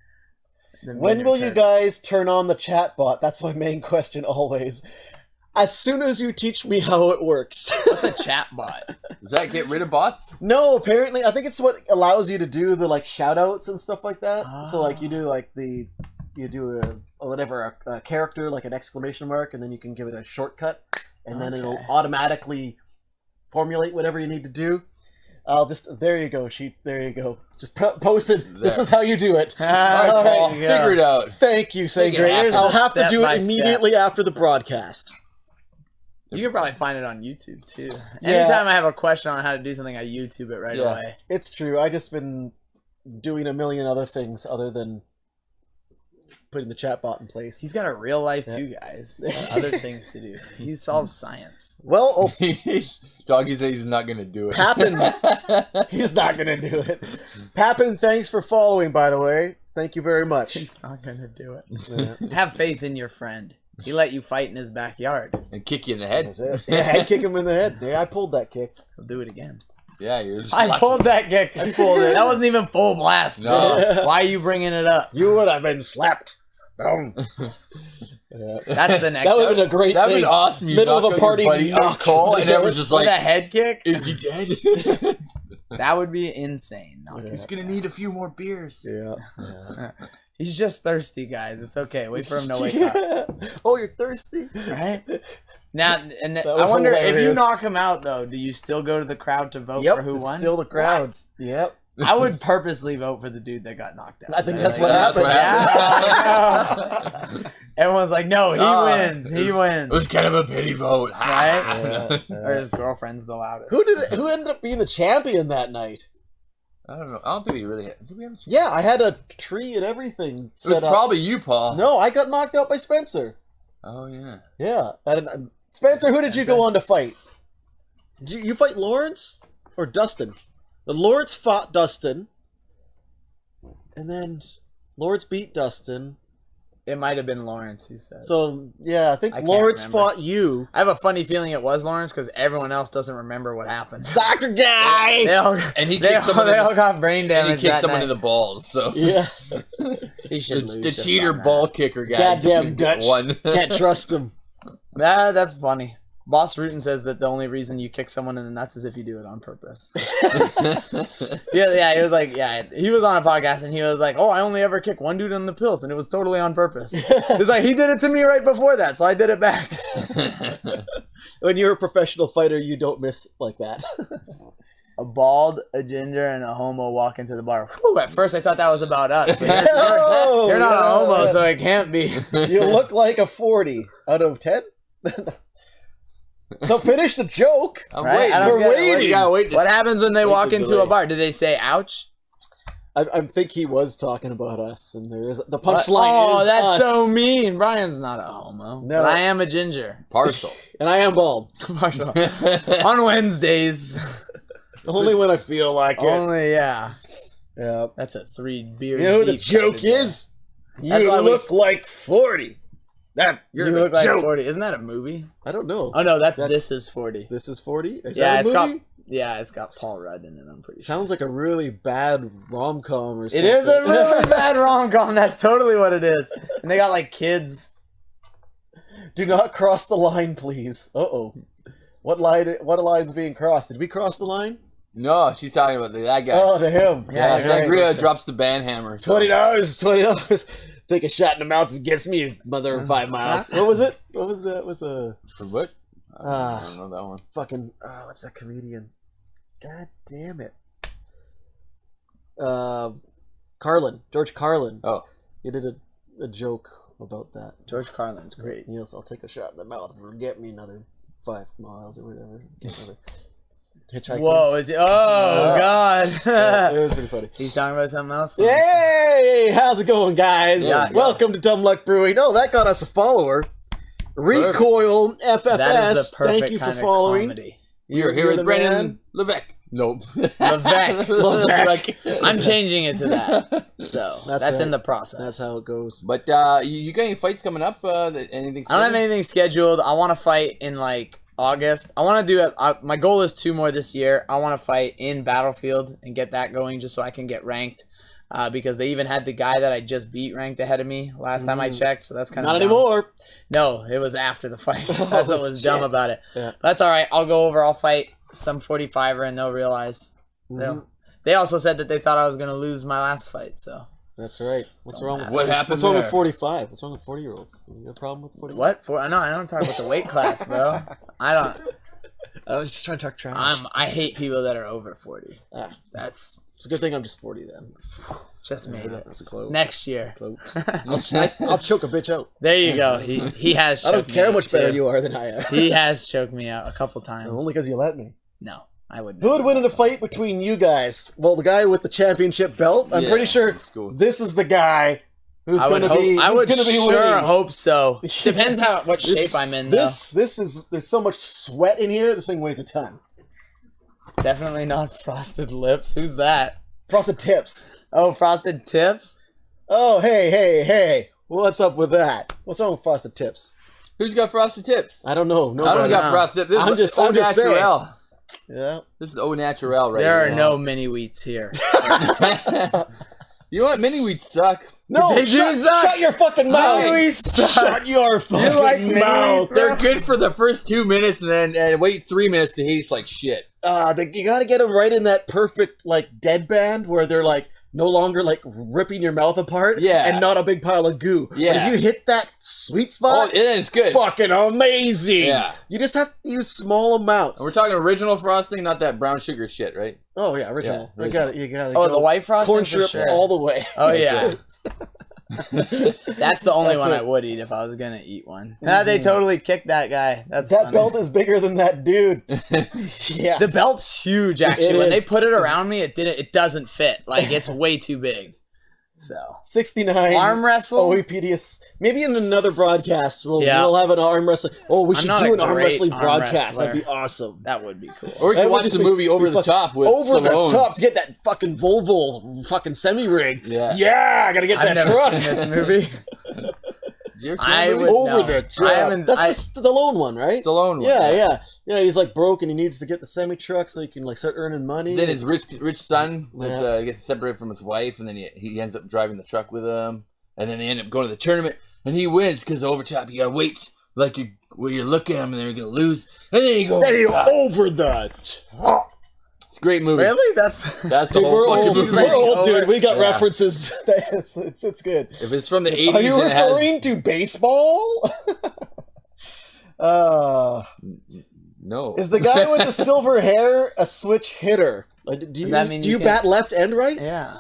The When meaner will you turd. guys turn on the chat bot? That's my main question always. As soon as you teach me how it works. What's a chat bot? Does that get rid of bots? No, apparently, I think it's what allows you to do the like shout outs and stuff like that. So like you do like you do a character, like an exclamation mark, and then you can give it a shortcut, and then it'll Okay. automatically formulate whatever you need to do. There you go, sheep. There you go. Just post it. This There. is how you do it. All right, All Paul, right, figure it out. Thank you, Make it Sangre. happen. I'll have to do Step by it immediately step. after the broadcast. You can probably find it on YouTube too. Yeah. Anytime I have a question on how to do something, I YouTube it right Yeah. away. It's true. I just been doing a million other things other than putting the chat bot in place. He's got a real life Yeah. too, guys. He's got other things to do. He solves science. Well, Doggy says he's not gonna do it. Papin. He's not gonna do it. Papin, thanks for following, by the way. Thank you very much. He's not gonna do it. Yeah. Have faith in your friend. He let you fight in his backyard. And kick you in the head. That's it. Yeah, head kick him in the head. Yeah, I pulled that kick. He'll do it again. Yeah, you're just. I pulled that kick. I pulled it. That wasn't even full blast. No. Why are you bringing it up? You would have been slapped. Boom. Yeah. That's the next. That would have been a great That'd thing. be awesome. You Middle of knock a out party, your buddy knock call, and it was just with like, a head kick. "Is he dead? That would be insane. No, Yeah. He's gonna need a few more beers." Yeah. Yeah. He's just thirsty, guys. It's okay. Wait for him to wake up. Oh, you're thirsty? Right? Now, and That I was wonder if you hilarious. knock him out, though, do you still go to the crowd to vote Yep, for who it's won? still the crowd. Yep. I would purposely vote for the dude that got knocked out. I think Right? that's Like, what happened. Yeah. Everyone's like, no, he wins. He It wins. was kind of a pity vote, Right? Yeah, Or yeah. his girlfriend's the loudest. Who ended up being the champion that night? I don't know. I don't think we really had. Did we have a chance? Yeah, I had a tree and everything It was set up. probably you, Paul. No, I got knocked out by Spencer. Oh yeah. Yeah. Spencer, who did you go on to fight? Did you fight Lawrence or Dustin? The Lawrence fought Dustin, and then Lawrence beat Dustin. It might have been Lawrence, he says. So yeah, I think I can't Lawrence remember. fought you. I have a funny feeling it was Lawrence because everyone else doesn't remember what happened. Soccer guy. They all, And he they kicked all, someone they in all the, got brain and he damage. kicked that someone night. in the balls. So Yeah. He should lose. the just cheater on that. ball kicker guy. Goddamn Dutch. Won. Can't trust him. That's funny. Boss Rutan says that the only reason you kick someone in the nuts is if you do it on purpose. Yeah, he was like, he was on a podcast and he was like, oh, I only ever kick one dude in the pills and it was totally on purpose. He's like, he did it to me right before that, so I did it back. When you're a professional fighter, you don't miss like that. A bald, a ginger, and a homo walk into the bar. Whew, at first I thought that was about us, but you're not a homo, so it can't be. You look like a 40 out of 10. So finish the joke. I'm Right? waiting. I don't We're get it. waiting. You gotta wait. What happens when they Wait walk the into delay. a bar? Do they say ouch? I think he was talking about us, and there is the What? punchline. Oh, is that's us. so mean. Brian's not a homo. No. But I am a ginger. Partial. And I am bald. Partial. On Wednesdays. Only when I feel like it. Only, yeah. Yeah. That's a 3 beers. You know what the deep joke kind of is? That's You why we- look like 40. You the look like joke. 40. Isn't that a movie? I don't know. Oh no, that's That's- This Is 40. This is 40? Is Yeah, that a it's movie? it's got Paul Rudd in it. I'm pretty sure. Sounds like a really bad rom-com or It something. is a really bad rom-com. That's totally what it is. And they got like kids. Do not cross the line, please. Uh-oh. What line's being crossed? Did we cross the line? No, she's talking about that guy. Oh, to him. yeah, yeah, Sangria drops the band hammer. So. $20. Take a shot in the mouth and gets me, mother of 5 miles. What was it? What was that? Was a For what? I don't know that one. fucking what's that comedian? God damn it. Carlin. George Carlin. Oh. He did a joke about that. George Carlin's great. Yes, I'll take a shot in the mouth and get me another 5 miles or whatever. Hitchhiking. Whoa, is it? Oh God. Yeah, it was pretty funny. He's talking about something else. Yay! How's it going, guys? Yeah. Welcome to Dumb Luck Brewing. Oh, that got us a follower. Recoil FFS. That is the perfect Thank you for kind of following. comedy. We're here You're with the Brendan man. Lebrecque. Nope. Lebrecque. I'm changing it to that. So That's that's it. in the process. That's how it goes. But you got any fights coming up? Anything? I don't have anything scheduled. I want to fight in like August. I want to do it. My goal is 2 more this year. I want to fight in Battlefield and get that going just so I can get ranked. Because they even had the guy that I just beat ranked ahead of me last time I checked. So that's kind of Not anymore. No, it was after the fight. That's what was dumb shit. about it. Yeah. But that's all right. I'll go over. I'll fight some 45er and they'll realize. They also said that they thought I was going to lose my last fight. So That's right. What's wrong with What happened What's wrong with there? 45? What's wrong with 40-year-olds? You got a problem with 45? what? No, I don't talk about the weight class, bro. I don't. I was just trying to talk trash. I hate people that are over 40. Ah, That's it's a good thing I'm just 40 then. just made it. That's close. Next year. Close. I'll choke a bitch out. There you go. He has. I don't choked me care how out, much better too. you are than I am. He has choked me out a couple times. Only because you let me. No, I wouldn't. Who would win in a fight between you guys? Well, the guy with the championship belt. I'm Yeah, pretty sure cool. this is the guy who's I would going to hope. be. I who's would gonna be sure winning. hope so. Depends what This- shape I'm in. Though. This is. There's so much sweat in here. This thing weighs a ton. Definitely not frosted lips. Who's that? Frosted tips. Oh, frosted tips. Oh, hey! What's up with that? What's wrong with frosted tips? Who's got frosted tips? I don't know. No, I don't but- got frosted. This I'm is just- au I'm just saying. naturel. Yeah. This is au naturel right There here. are no mini wheats here. You know what? Mini wheats suck. No, They do shut, suck. shut your fucking mouth. Mini wheats suck. Shut your fucking like mini mouth. wheats, They're good for the first 2 minutes and then wait 3 minutes to taste like shit. You gotta get them right in that perfect like dead band where they're like no longer like ripping your mouth apart, Yeah. and not a big pile of goo. Yeah. But if you hit that sweet Oh, spot, it is good. fucking amazing. Yeah. You just have to use small amounts. And we're talking original frosting, not that brown sugar shit, right? Oh yeah, original. Yeah, You got it. You got it. Oh, the white frosting corn for syrup sure. all the way. Oh yeah. That's the only That's one it. I would eat if I was gonna eat one. They totally kicked that guy. That's That funny. belt is bigger than that dude. Yeah. The belt's huge. Actually, It when is. they put it around me, it doesn't fit. Like it's way too big. So 69 arm wrestle. OEPDS. Maybe in another broadcast we'll Yeah. have an arm wrestling. Oh, we I'm should not do a an arm great wrestling arm broadcast. wrestler. That'd be awesome. That would be cool. Or you That can would watch just the be- movie Over be the fucking- Top with Over Stallone. the top to get that fucking Volvo fucking semi rig. Yeah. I gotta get I've that never truck. seen this movie. Did you ever see I that movie? would- Over No. the I top. haven't- That's the Stallone one, right? Stallone one. Yeah. He's like broke and he needs to get the semi truck so he can like start earning money. Then his rich son Yeah. gets separated from his wife, and then he ends up driving the truck with him, and then they end up going to the tournament, and he wins because over top you gotta wait like where you look at him and they're gonna lose, and then you go. Then he over top. over the top. It's a great movie. Really? That's That's the Dude, whole we're fucking old, movie. we're old, Over- dude. We got Yeah. references. it's good. If it's from the 80s, Are you and it has- referring to baseball? No. Is the guy with the silver hair a switch hitter? Like, do you, Does that mean do you you can- bat left and right? yeah.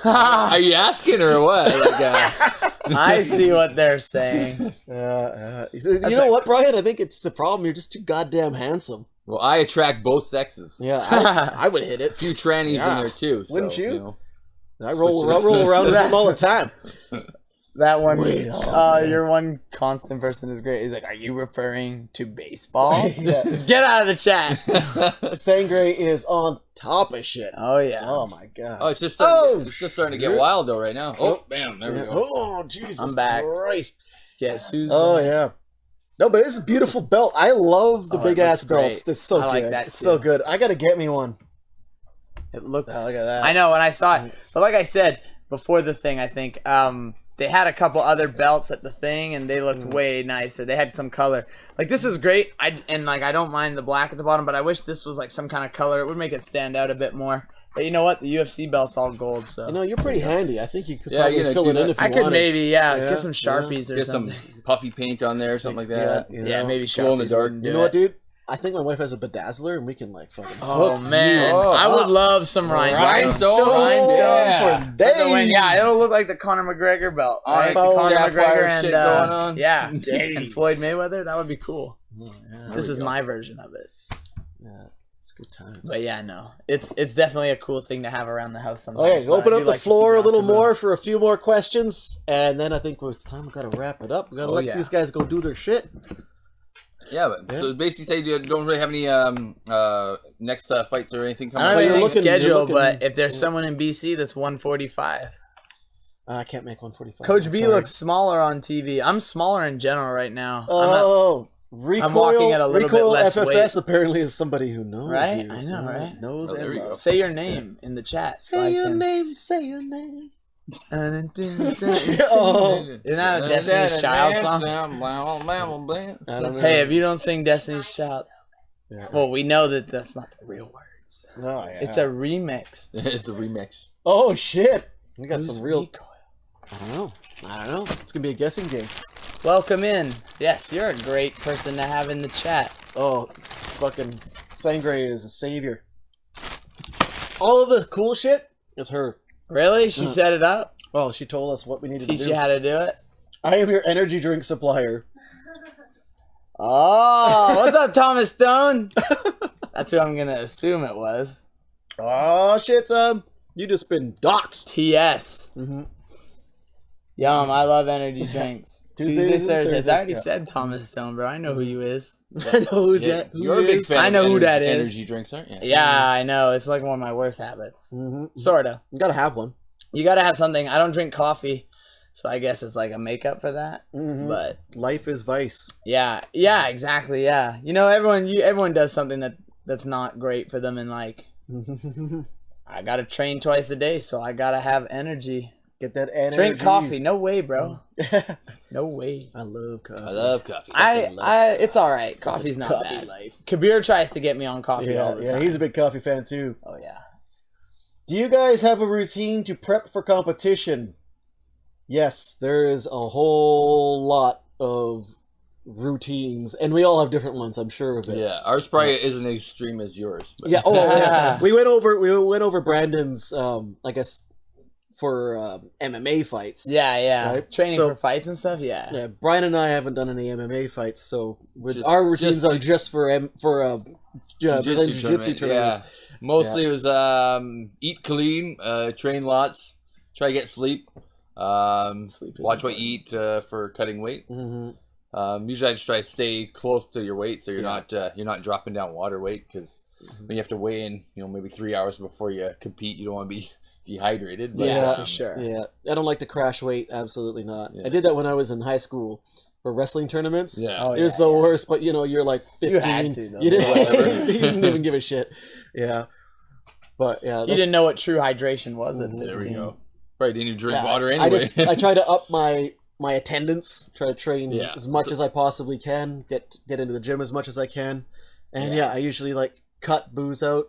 Are you asking or what? Like, I see what they're saying. You know what, Brian? I think it's the problem. You're just too goddamn handsome. well, I attract both sexes. Yeah, I would hit it. A few trannies Yeah. in there too. So, Wouldn't you? know. I roll around with them all the time. That one, Way off, man. your one constant person is great. He's like, "Are you referring to baseball?" Yeah. Get out of the chat. Sangre is on top of shit. Oh yeah. Oh my god. Oh, it's just starting to get wild though right now. Oh, bam! There we go. Oh Jesus I'm back. Christ. Guess who's? Oh yeah. No, but it's a beautiful belt. I love the Oh, big it ass looks great. belts. It's so I like good. that It's too. so good. I gotta get me one. It looks. Oh, look at that. I know when I saw it, but like I said before the thing, I think they had a couple other belts at the thing, and they looked way nicer. They had some color. Like this is great. I don't mind the black at the bottom, but I wish this was like some kind of color. It would make it stand out a bit more. But you know what? The UFC belt's all gold, so You know, you're pretty handy. I think you could Yeah, probably you know, fill do it in that. if you I could wanted. maybe Yeah, get some Sharpies or Get something. some puffy paint on there or something like that. you Yeah, know. maybe Glow in the Sharpies dark. wouldn't do You know it. what, dude? I think my wife has a bedazzler, and we can like fucking. Oh hook man, you I would up. love some rhinestones. Rhinestone, yeah. for For the win. days. Yeah, it'll look like the Conor McGregor belt. All right, Right? Conor sapphire McGregor and shit going on. yeah, Days. and Floyd Mayweather. That would be cool. Oh, yeah. This we is go. my version of it. Yeah, it's good times. But yeah, no, it's definitely a cool thing to have around the house sometimes. Okay, but open I up do the like to floor keep a it little off the more for a few more questions, and then I think it's time we gotta wrap it up. We gotta Oh, let yeah. these guys go do their shit. Yeah, but so basically say you don't really have any next fights or anything I coming don't up. have you're anything looking- you're scheduled, looking- but if there's someone in BC that's 145, I can't make 145. Coach B Sorry. looks smaller on TV. I'm smaller in general right now. Oh, Recoil, walking at a little bit Recoil less FFS weight. apparently is somebody who knows Right? you. I know, Yeah, right? Knows Oh, there and we go. loves. Say your name in the chat. so I Say your can- name. Say your name. Isn't Oh, that a Destiny's Child song? I don't know. Hey, if you don't sing Destiny's Child, Yeah. well, we know that that's not the real words. Oh, yeah. It's a remix. It's the remix. Oh shit! We got Who's some real. Recoil? I don't know. I don't know. It's gonna be a guessing game. Welcome in. Yes, you're a great person to have in the chat. Oh, fucking Sangre is a savior. All of the cool shit is her. Really? She set it up? Oh, she told us what we needed Teach to do. you how to do it? I am your energy drink supplier. Oh, what's up, Thomas Stone? That's who I'm going to assume it was. Oh shit, son! You just been doxxed. TS. Mm-hmm. Yum, I love energy drinks. Tuesdays Tuesdays, and Thursdays. I Thursdays, already yeah. said Thomas Stone, bro. I know who you is. I know who's Yeah, that. Who you're a big is. fan. I know of who energy, that is. Energy drinks, aren't you? Yeah, I know. It's like one of my worst habits. Mm-hmm. Sorta. You gotta have one. You gotta have something. I don't drink coffee, so I guess it's like a makeup for that. Mhm. But Life is vice. yeah, exactly. Yeah, you know, everyone does something that's not great for them, and like I gotta train twice a day, so I gotta have energy. Get that energy. Drink coffee? No way, bro. No way. I love coffee. I love coffee. It's all right. Coffee's not Coffee bad. life. Kabir tries to get me on coffee all Yeah, the yeah, time. he's a big coffee fan too. Oh yeah. Do you guys have a routine to prep for competition? Yes, there is a whole lot of routines, and we all have different ones. I'm sure of it. Yeah, ours probably isn't as extreme as yours. But Yeah. Oh, yeah. We went over Brandon's. I guess for MMA fights. Yeah. Right? Training So- for fights and stuff. Yeah. Yeah, Brian and I haven't done any MMA fights, so Just- our routines just- are just for jiu-jitsu tournaments. Yeah, mostly it was eat clean, train lots, try to get sleep, Sleep is watch what important. you eat for cutting weight. Mhm. Usually I just try to stay close to your weight, so you're not dropping down water weight, because when you have to weigh in, maybe 3 hours before you compete, you don't want to be dehydrated. But, Yeah, for sure. Yeah, I don't like to crash weight. Absolutely not. Yeah. I did that when I was in high school for wrestling tournaments. Yeah. Oh, It was yeah, the yeah. worst, but you're like 15. You had to, though. You didn't, Whatever. you didn't even give a shit. Yeah. But yeah. You didn't know what true hydration was at 15. There we go. Probably didn't even drink Yeah, water anyway. I try to up my attendance, try to train Yeah. as much as I possibly can, get into the gym as much as I can. And Yeah. I usually like cut booze out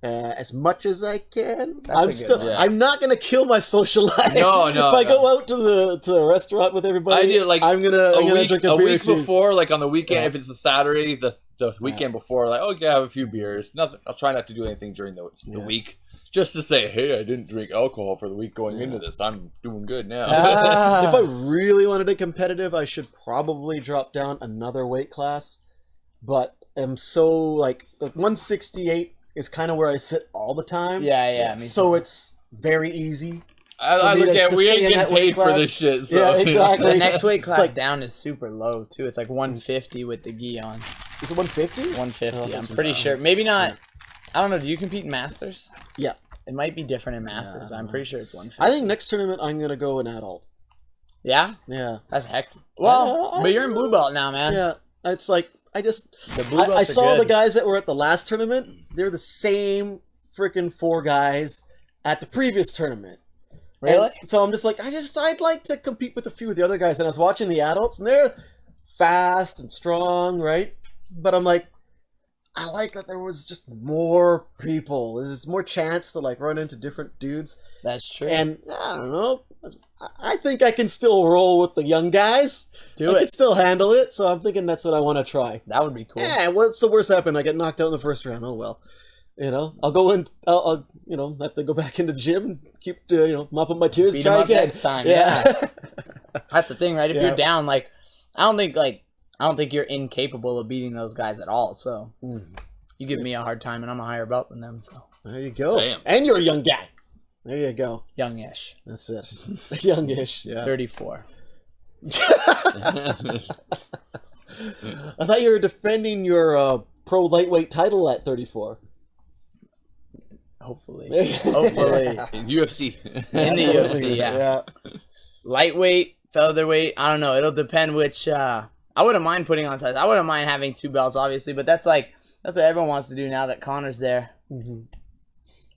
as much as I can. That's a good one. Yeah. I'm not gonna kill my social life. No, If I no. go out to the restaurant with everybody, I do, like, I'm gonna drink a a beer week too. before, like on the weekend, Yeah. if it's a Saturday, the weekend before, like, okay, I have a few beers. Nothing. I'll try not to do anything during the Yeah. week, just to say, hey, I didn't drink alcohol for the week going into this. I'm doing good now. Ah. If I really wanted to get competitive, I should probably drop down another weight class. But I'm so like 168 is kind of where I sit all the time. Yeah. Me So too. it's very easy. I me look to at we stay ain't in getting that weight paid for class. this shit. So. Yeah, exactly. The next weight class like- down is super low too. It's like 150 with the gi on. Is it 150? 150. Oh, I'm that's pretty sure. Maybe not. I don't know. Do you compete in Masters? Yeah. It might be different in Masters, but I'm pretty sure it's 150. I think next tournament I'm gonna go an adult. Yeah? Yeah. That's heck. Well, but you're in blue belt now, man. Yeah. It's like I just The blue I belts are saw the good. guys that were at the last tournament. They're the same freaking 4 guys at the previous tournament. Really? And so I'm just like, I'd like to compete with a few of the other guys. And I was watching the adults, and they're fast and strong, right? But I'm like, I like that there was just more people. There's more chance to like run into different dudes. That's true. And I don't know. I think I can still roll with the young guys. Do I it. can still handle it. So I'm thinking that's what I want to try. That would be cool. Yeah, what's the worst happen? I get knocked out in the first round. Oh well. You know, I'll go in. I'll have to go back into the gym and keep mop up my tears. Beat 'em try up again next time. Yeah. That's the thing, right? If Yeah. you're down, like, I don't think you're incapable of beating those guys at all. So you give me a hard time, and I'm a higher belt than them. So There you go. Damn. And you're a young guy. There you go. youngish, That's it. Youngish. Yeah. 34. I thought you were defending your pro lightweight title at 34. Hopefully, There you go. hopefully In UFC. in the UFC. Yeah. Lightweight, featherweight. I don't know. It'll depend which. I wouldn't mind putting on size. I wouldn't mind having 2 belts, obviously, but that's what everyone wants to do now that Connor's there. Mm-hmm.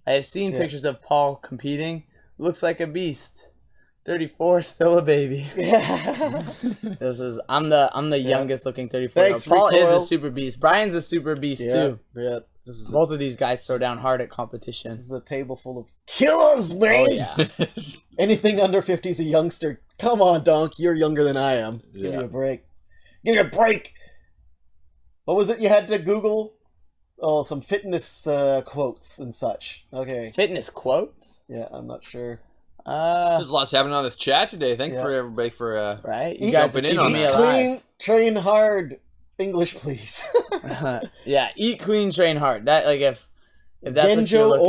I have seen Yeah. pictures of Paul competing. Looks like a beast. 34, still a baby. Yeah. I'm the youngest looking 34. Thanks, Paul is Recoil. a super beast. Brian's a super beast Yeah. too. Yeah. This is Both of these guys throw down hard at competition. This is a table full of killers, man. Oh yeah. Anything under 50 is a youngster. Come on, Donk. You're younger than I am. Give Yeah. me a break. Give me a break. What was it you had to Google? Oh, some fitness quotes and such. Okay. Fitness quotes. Yeah, I'm not sure. There's lots happening on this chat today. Thanks Yeah. for everybody for Right. You Eat guys are jumping in keeping on me that. alive. Clean, train hard. English, please. Yeah. Eat clean, train hard. That if that's what you're Genjo, looking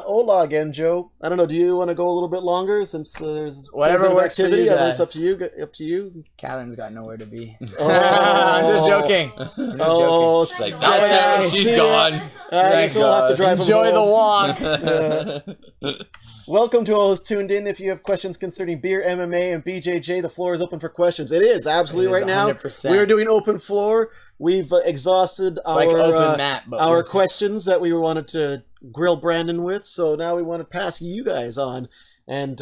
hola, Genjo. I don't know. Do you want to go a little bit longer since there's a Whatever fair bit of works for activity? you I mean, it's guys. up to you. Up to you. Catherine's got nowhere to be. Oh. I'm just joking. I'm just Oh, It's like, Yeah, now yeah, she's see ya. gone. I guess we'll have to drive him Enjoy the home. walk. Welcome to all those tuned in. If you have questions concerning beer, MMA, and BJJ, the floor is open for questions. It is absolutely It is right now. 100%. We are doing open floor. We've exhausted It's like open mat, but our with- questions that we wanted to grill Brandon with. So now we want to pass you guys on and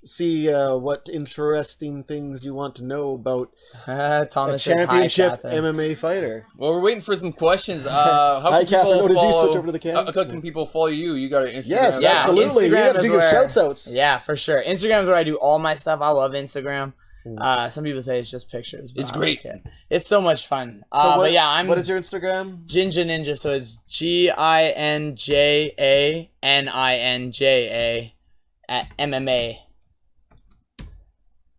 see what interesting things you want to know about a Thomas says hi, championship Catherine. MMA fighter. Well, we're waiting for some questions. How Hi, can Catherine. people Oh, did you follow? switch over to the camera? How can people follow you? You got an Instagram. Yes, Yeah, absolutely. You Instagram got to is do your where- shouts outs. Yeah, for sure. Instagram is where I do all my stuff. I love Instagram. Some people say it's just pictures. But It's I don't great. care. It's so much fun. So But yeah, I'm what is your Instagram? Ginja Ninja. So it's GINJANINJA at MMA.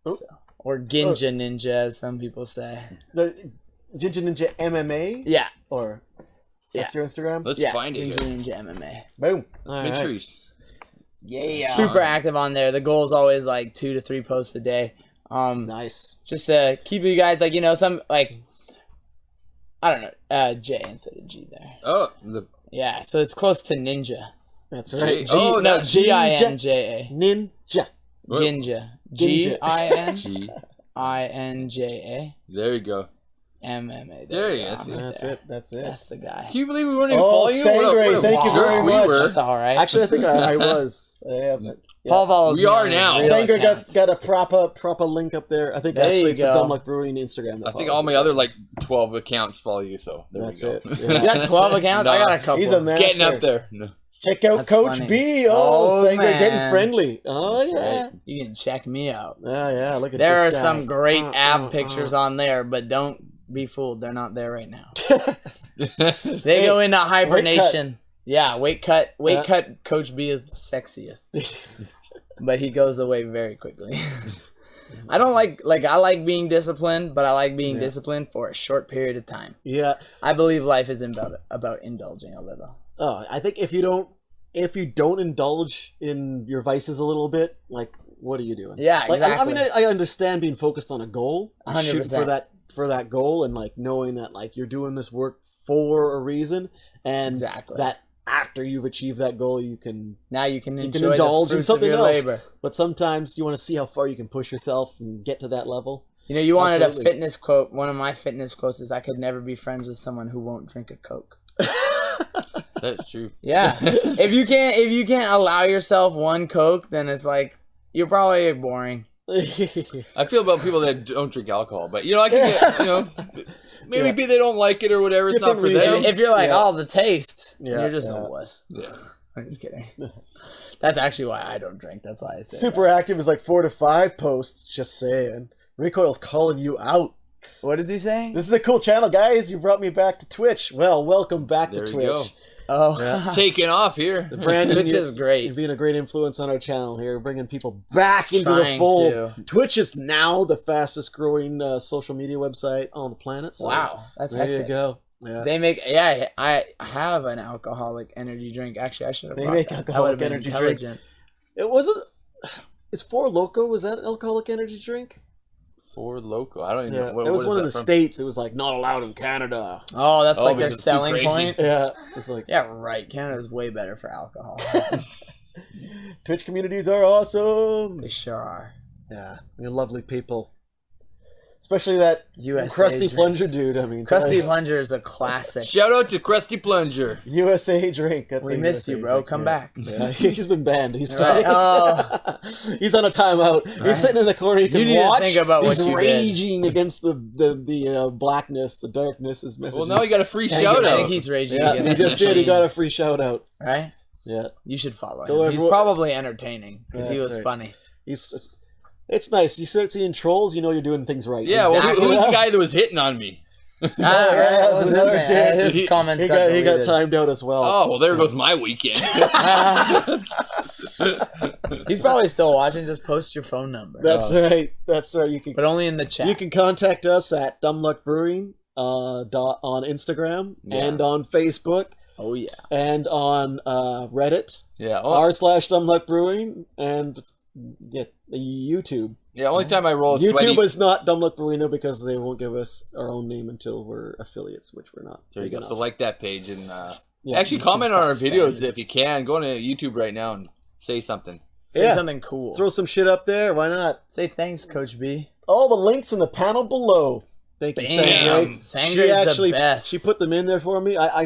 Oh. Or Ginja Ninja, as some people say. The Ginja Ninja MMA? Yeah. Or that's your Instagram? Let's Yeah. find it. Ginja Ninja MMA. Boom. Make sure you. Yeah. Super active on there. The goal is always like 2 to 3 posts a day. Nice. Just to keep you guys some I don't know, J instead of G there. Oh, Yeah, so it's close to ninja. That's right. Oh, No, that's GINJA. Ninja. Ginja. Ginja. G. GINJA. There you go. MMA. There we you go. go. I'm right That's there. it. That's it. That's the guy. Can you believe we weren't even Oh, following you? Sangre, What a thank you jerk very we much. were. That's all right. Actually, I think I was. Yeah, but, yeah. Paul follows We me are on his now. real Sanger accounts. got a proper link up there. I think There actually you it's the go. Dumb Luck Brewing Instagram. that I think follows all my you. other 12 accounts follow you, so there That's we go. it. You Yeah. got 12 accounts? I got a couple. He's a master. Getting up there. No. Check out That's Coach funny. B. Oh, Oh, Sanger getting man. friendly. Oh yeah. Right. You can check me out. Yeah. Look at There are this guy. some great ab pictures on there, but don't be fooled. They're not there right now. They go into hibernation. Yeah, weight cut. Coach B is the sexiest, but he goes away very quickly. I don't like I like being disciplined, but I like being disciplined for a short period of time. Yeah. I believe life is about indulging a little. Oh, I think if you don't if you don't indulge in your vices a little bit, like, what are you doing? Yeah, Like, exactly. I mean, I understand being focused on a goal, 100%. shooting for that goal, and like knowing that like you're doing this work for a reason, and Exactly. that after you've achieved that goal, you can enjoy indulge the in fruits something of your else. labor. But sometimes you want to see how far you can push yourself and get to that level. You know, you wanted Absolutely. a fitness quote. One of my fitness quotes is, "I could never be friends with someone who won't drink a Coke." That's true. Yeah. if you can't allow yourself one Coke, then it's like you're probably boring. I feel about people that don't drink alcohol, but I can get, maybe they don't like it or whatever. It's Different not for them. reasons. If you're like, Yeah. oh, the taste, Yeah, you're just yeah. a wuss. Yeah. I'm just kidding. That's actually why I don't drink. That's why I say Super active is like 4 to 5 posts. Just saying. Recoil's calling you out. that. What is he saying? This is a cool channel, guys. You brought me back to Twitch. Well, welcome back There to we go. Twitch. Oh, Yeah. Taking off here. Brandon, Twitch is You're great. being a great influence on our channel here, bringing people back into the Trying fold. to. Twitch is now the fastest growing social media website on the planet. So Wow, that's there hectic. you go. Yeah. They make I have an alcoholic energy drink. Actually, I should have. They brought make that. alcoholic That would've been energy drinks. intelligent. It wasn't. Is Four Loko? Was that an alcoholic energy drink? For loco. I don't even Yeah, know. What it was is one in that the from? States. It was like not allowed in Canada. Oh, that's Oh, like their because it's too selling crazy. point. Yeah, it's like Yeah, right. Canada's way better for alcohol. Twitch communities are awesome. They sure are. Yeah, you're lovely people. Especially that USA crusty drink. plunger dude. I mean, Crusty Plunger is a classic. Shout out to Krusty Plunger. USA drink. That's We a miss USA you, bro. drink, Come yeah. back. Yeah, he's been banned. He's Right. he's on a timeout. He's Right. sitting in the corner. He can You need to watch. think about what he's you did. raging against the blackness, the darkness. His messages. Well, now he got a free Thank shout you. I out. think he's raging Yeah, against he the just did. He machine. got a free shout out. Right? Yeah, You should follow Go him. He's everyone- probably entertaining because he That's was right. funny. it's nice. You start seeing trolls, you know you're doing things right. Yeah, well, Exactly. who was the guy that was hitting on me? Ah, yeah, right. that What was was another his name? dude. His comments He got got deleted. timed out as well. Oh, well, there goes my weekend. He's probably still watching. Just post your phone number. That's right. That's right. You can But only in the chat. You can contact us at Dumbluck Brewing on Instagram Yeah. and on Facebook Oh yeah. and on Reddit Yeah. r/Dumbluck Brewing and YouTube. Yeah, only time I roll YouTube sweaty. is not Dumbluck Brewing though because they won't give us our own name until we're affiliates, which we're not. There you big go. So enough. like that page and Yeah. actually comment on our videos standards. if you can. Go on to YouTube right now and say something. Say Yeah. something cool. Throw some shit up there. Why not? Say thanks, Coach B. All the links in the panel below. Thank you, Bam. Sangre. Sangre's She actually the best. she put them in there for me. I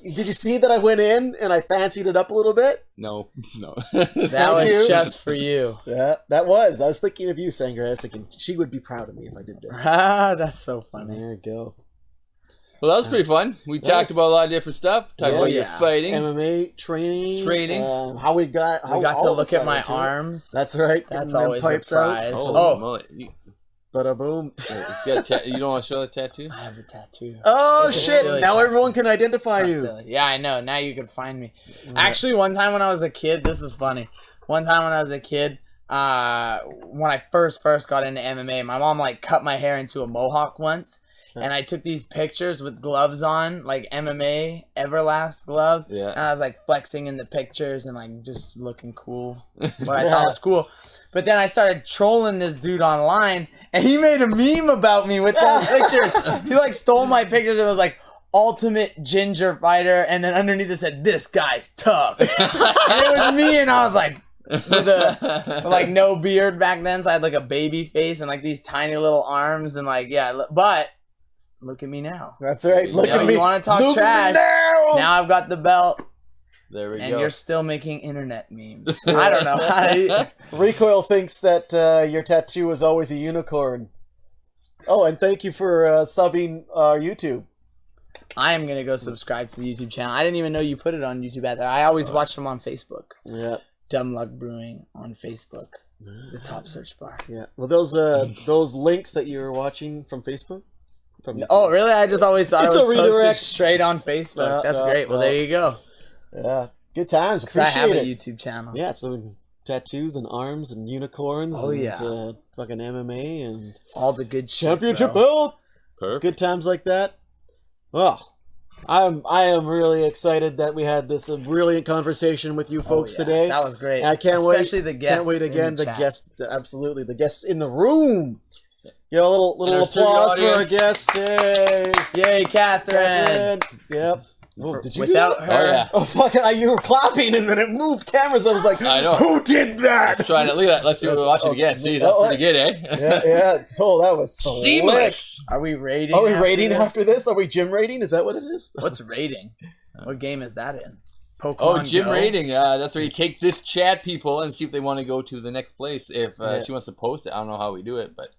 did you see that I went in and I fancied it up a little bit? No, no. That was you. just for you. Yeah, that was. I was thinking of you, Sangre. I was thinking she would be proud of me if I did this. Ah, that's so funny. There you go. Well, that was pretty fun. We talked about a lot of different stuff. Talked about your Yeah. fighting. MMA training. How we got. How We got all to of us look at got my into it. arms. That's right. That's Getting them always a pipes out. prize. Oh, Oh. mullet. You, Bada boom. you don't want to show the tattoo? I have a tattoo. Oh It's a shit! silly Now tattoo. everyone can identify That's you. silly. Yeah, I know. Now you can find me. Actually, one time when I was a kid, this is funny. One time when I was a kid, when I first got into MMA, my mom like cut my hair into a mohawk once, and I took these pictures with gloves on, like MMA Everlast gloves. Yeah. And I was like flexing in the pictures and like just looking cool. What I thought was cool. But then I started trolling this dude online, and he made a meme about me with those pictures. He like stole my pictures. It was like ultimate ginger fighter, and then underneath it said, "This guy's tough." And it was me, and I was like, with like no beard back then, so I had like a baby face and like these tiny little arms, and like but look at me now. That's right. Look Yeah, at You me. want to talk Look at me trash? now. Now I've got the belt, There we and go. you're still making internet memes. I don't know. Recoil thinks that your tattoo was always a unicorn. Oh, and thank you for subbing YouTube. I am gonna go subscribe to the YouTube channel. I didn't even know you put it on YouTube out there. I always watch them on Facebook. Yeah, Dumb Luck Brewing on Facebook, the top search bar. yeah. Well, those links that you were watching from Facebook. From Oh, really? I just always thought It's it a was posted redirect. straight on Facebook. That's No, great. Well, no. there you go. yeah, good times. 'Cause I have Appreciate a it. YouTube channel. Yeah, so tattoos and arms and unicorns. Oh, and, yeah. fucking MMA and All the good shit, championship bro. belt. Perfect. Good times like that. Oh, I am really excited that we had this brilliant conversation with you folks today. That was great. I can't wait. Especially the guests. Can't wait again. The chat. guests, absolutely, the guests in the room. Yeah, a little our applause for studio our guests. Yay, Yay, Catherine. Yep. Oh, did you Without do that? her, Oh, yeah. Oh fuck it! You were clapping and then it moved cameras. I was like, I know. who did that? Trying to look at that. Let's see. We'll watch it again. See, that's pretty good, eh? Yeah. So that was slick. Seamless. are we rating? Are we after rating this? after this? Are we gym rating? Is that what it is? What's rating? What game is that in? Pokemon Oh, gym Go? rating. That's where you take this chat people and see if they want to go to the next place. If she wants to post it, I don't know how we do it, but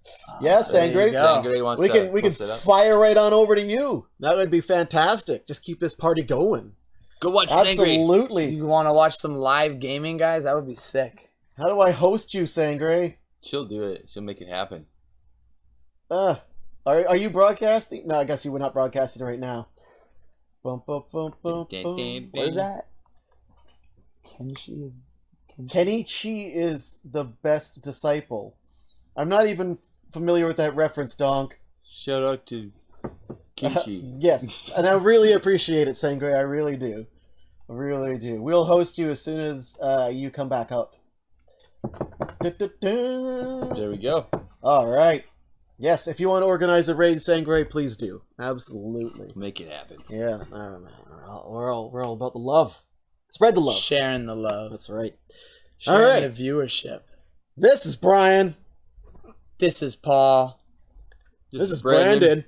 Yeah, there you Sangre. go. Sangre wants We to can post it up. fire right on over to you. That would be fantastic. Just keep this party going. Go watch Sangre. Absolutely. You want to watch some live gaming, guys? That would be sick. How do I host you, Sangre? She'll do it. She'll make it happen. Are you broadcasting? No, I guess you were not broadcasting right now. Bum, bum, bum, bum, bum. What is that? Kenichi is the best disciple. I'm not even familiar with that reference, Donk. Shout out to Kimchi. Yes, and I really appreciate it, Sangre. I really do. I really do. We'll host you as soon as you come back up. There we go. All right. Yes, if you want to organize a raid, Sangre, please do. Absolutely. Make it happen. Yeah, I don't know. We're all about the love. Spread the love. Sharing the love. That's right. Sharing All right. the viewership. This is Brian. This is Paul. This is Brandon.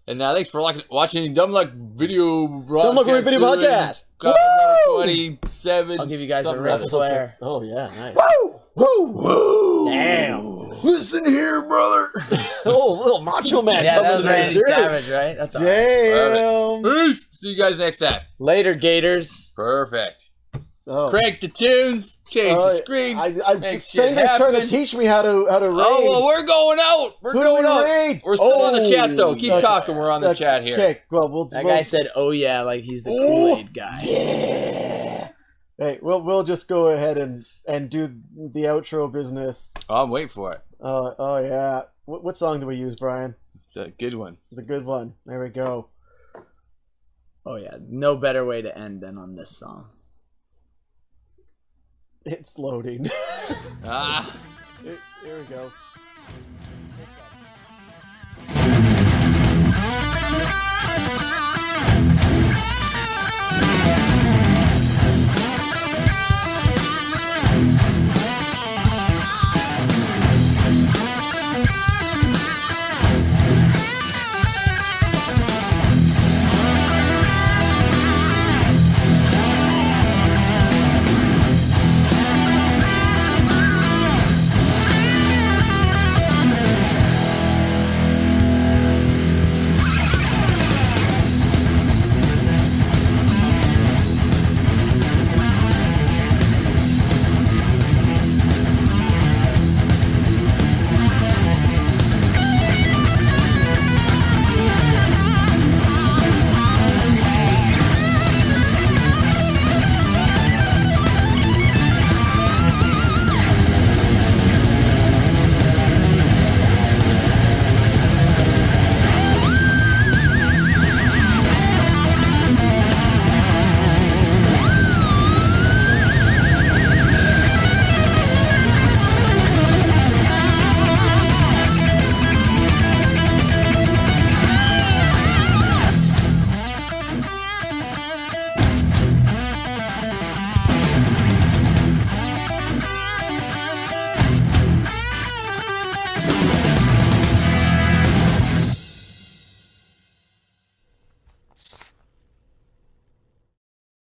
And thanks for watching Dumb Luck Video Dumb Luck Video Podcast. Number Woo! 27. I'll give you guys a something Ric or other. Flair. Oh, yeah, nice. Woo! Woo! Woo! Damn. Listen here, brother. Oh, little macho man. Yeah, that coming was in there, Randy too. Savage, right? That's all right. Damn. Peace. See you guys next time. Later, Gators. Perfect. Oh. Crank the tunes. Change the screen. Make shit Sanger's trying to happen. teach me how to raid. Oh, well, we're going out. We're Who do going we out. raid? We're still on the chat, though. Keep Okay. talking. We're on the chat here. Okay, well, That guy said, "Oh yeah," like he's the Kool-Aid guy. Yeah. Hey, we'll just go ahead and do the outro business. Oh, I'm waiting for it. Oh yeah. What song do we use, Brian? The good one. The good one. There we go. Oh yeah, no better way to end than on this song. It's loading. Ah. Here we go.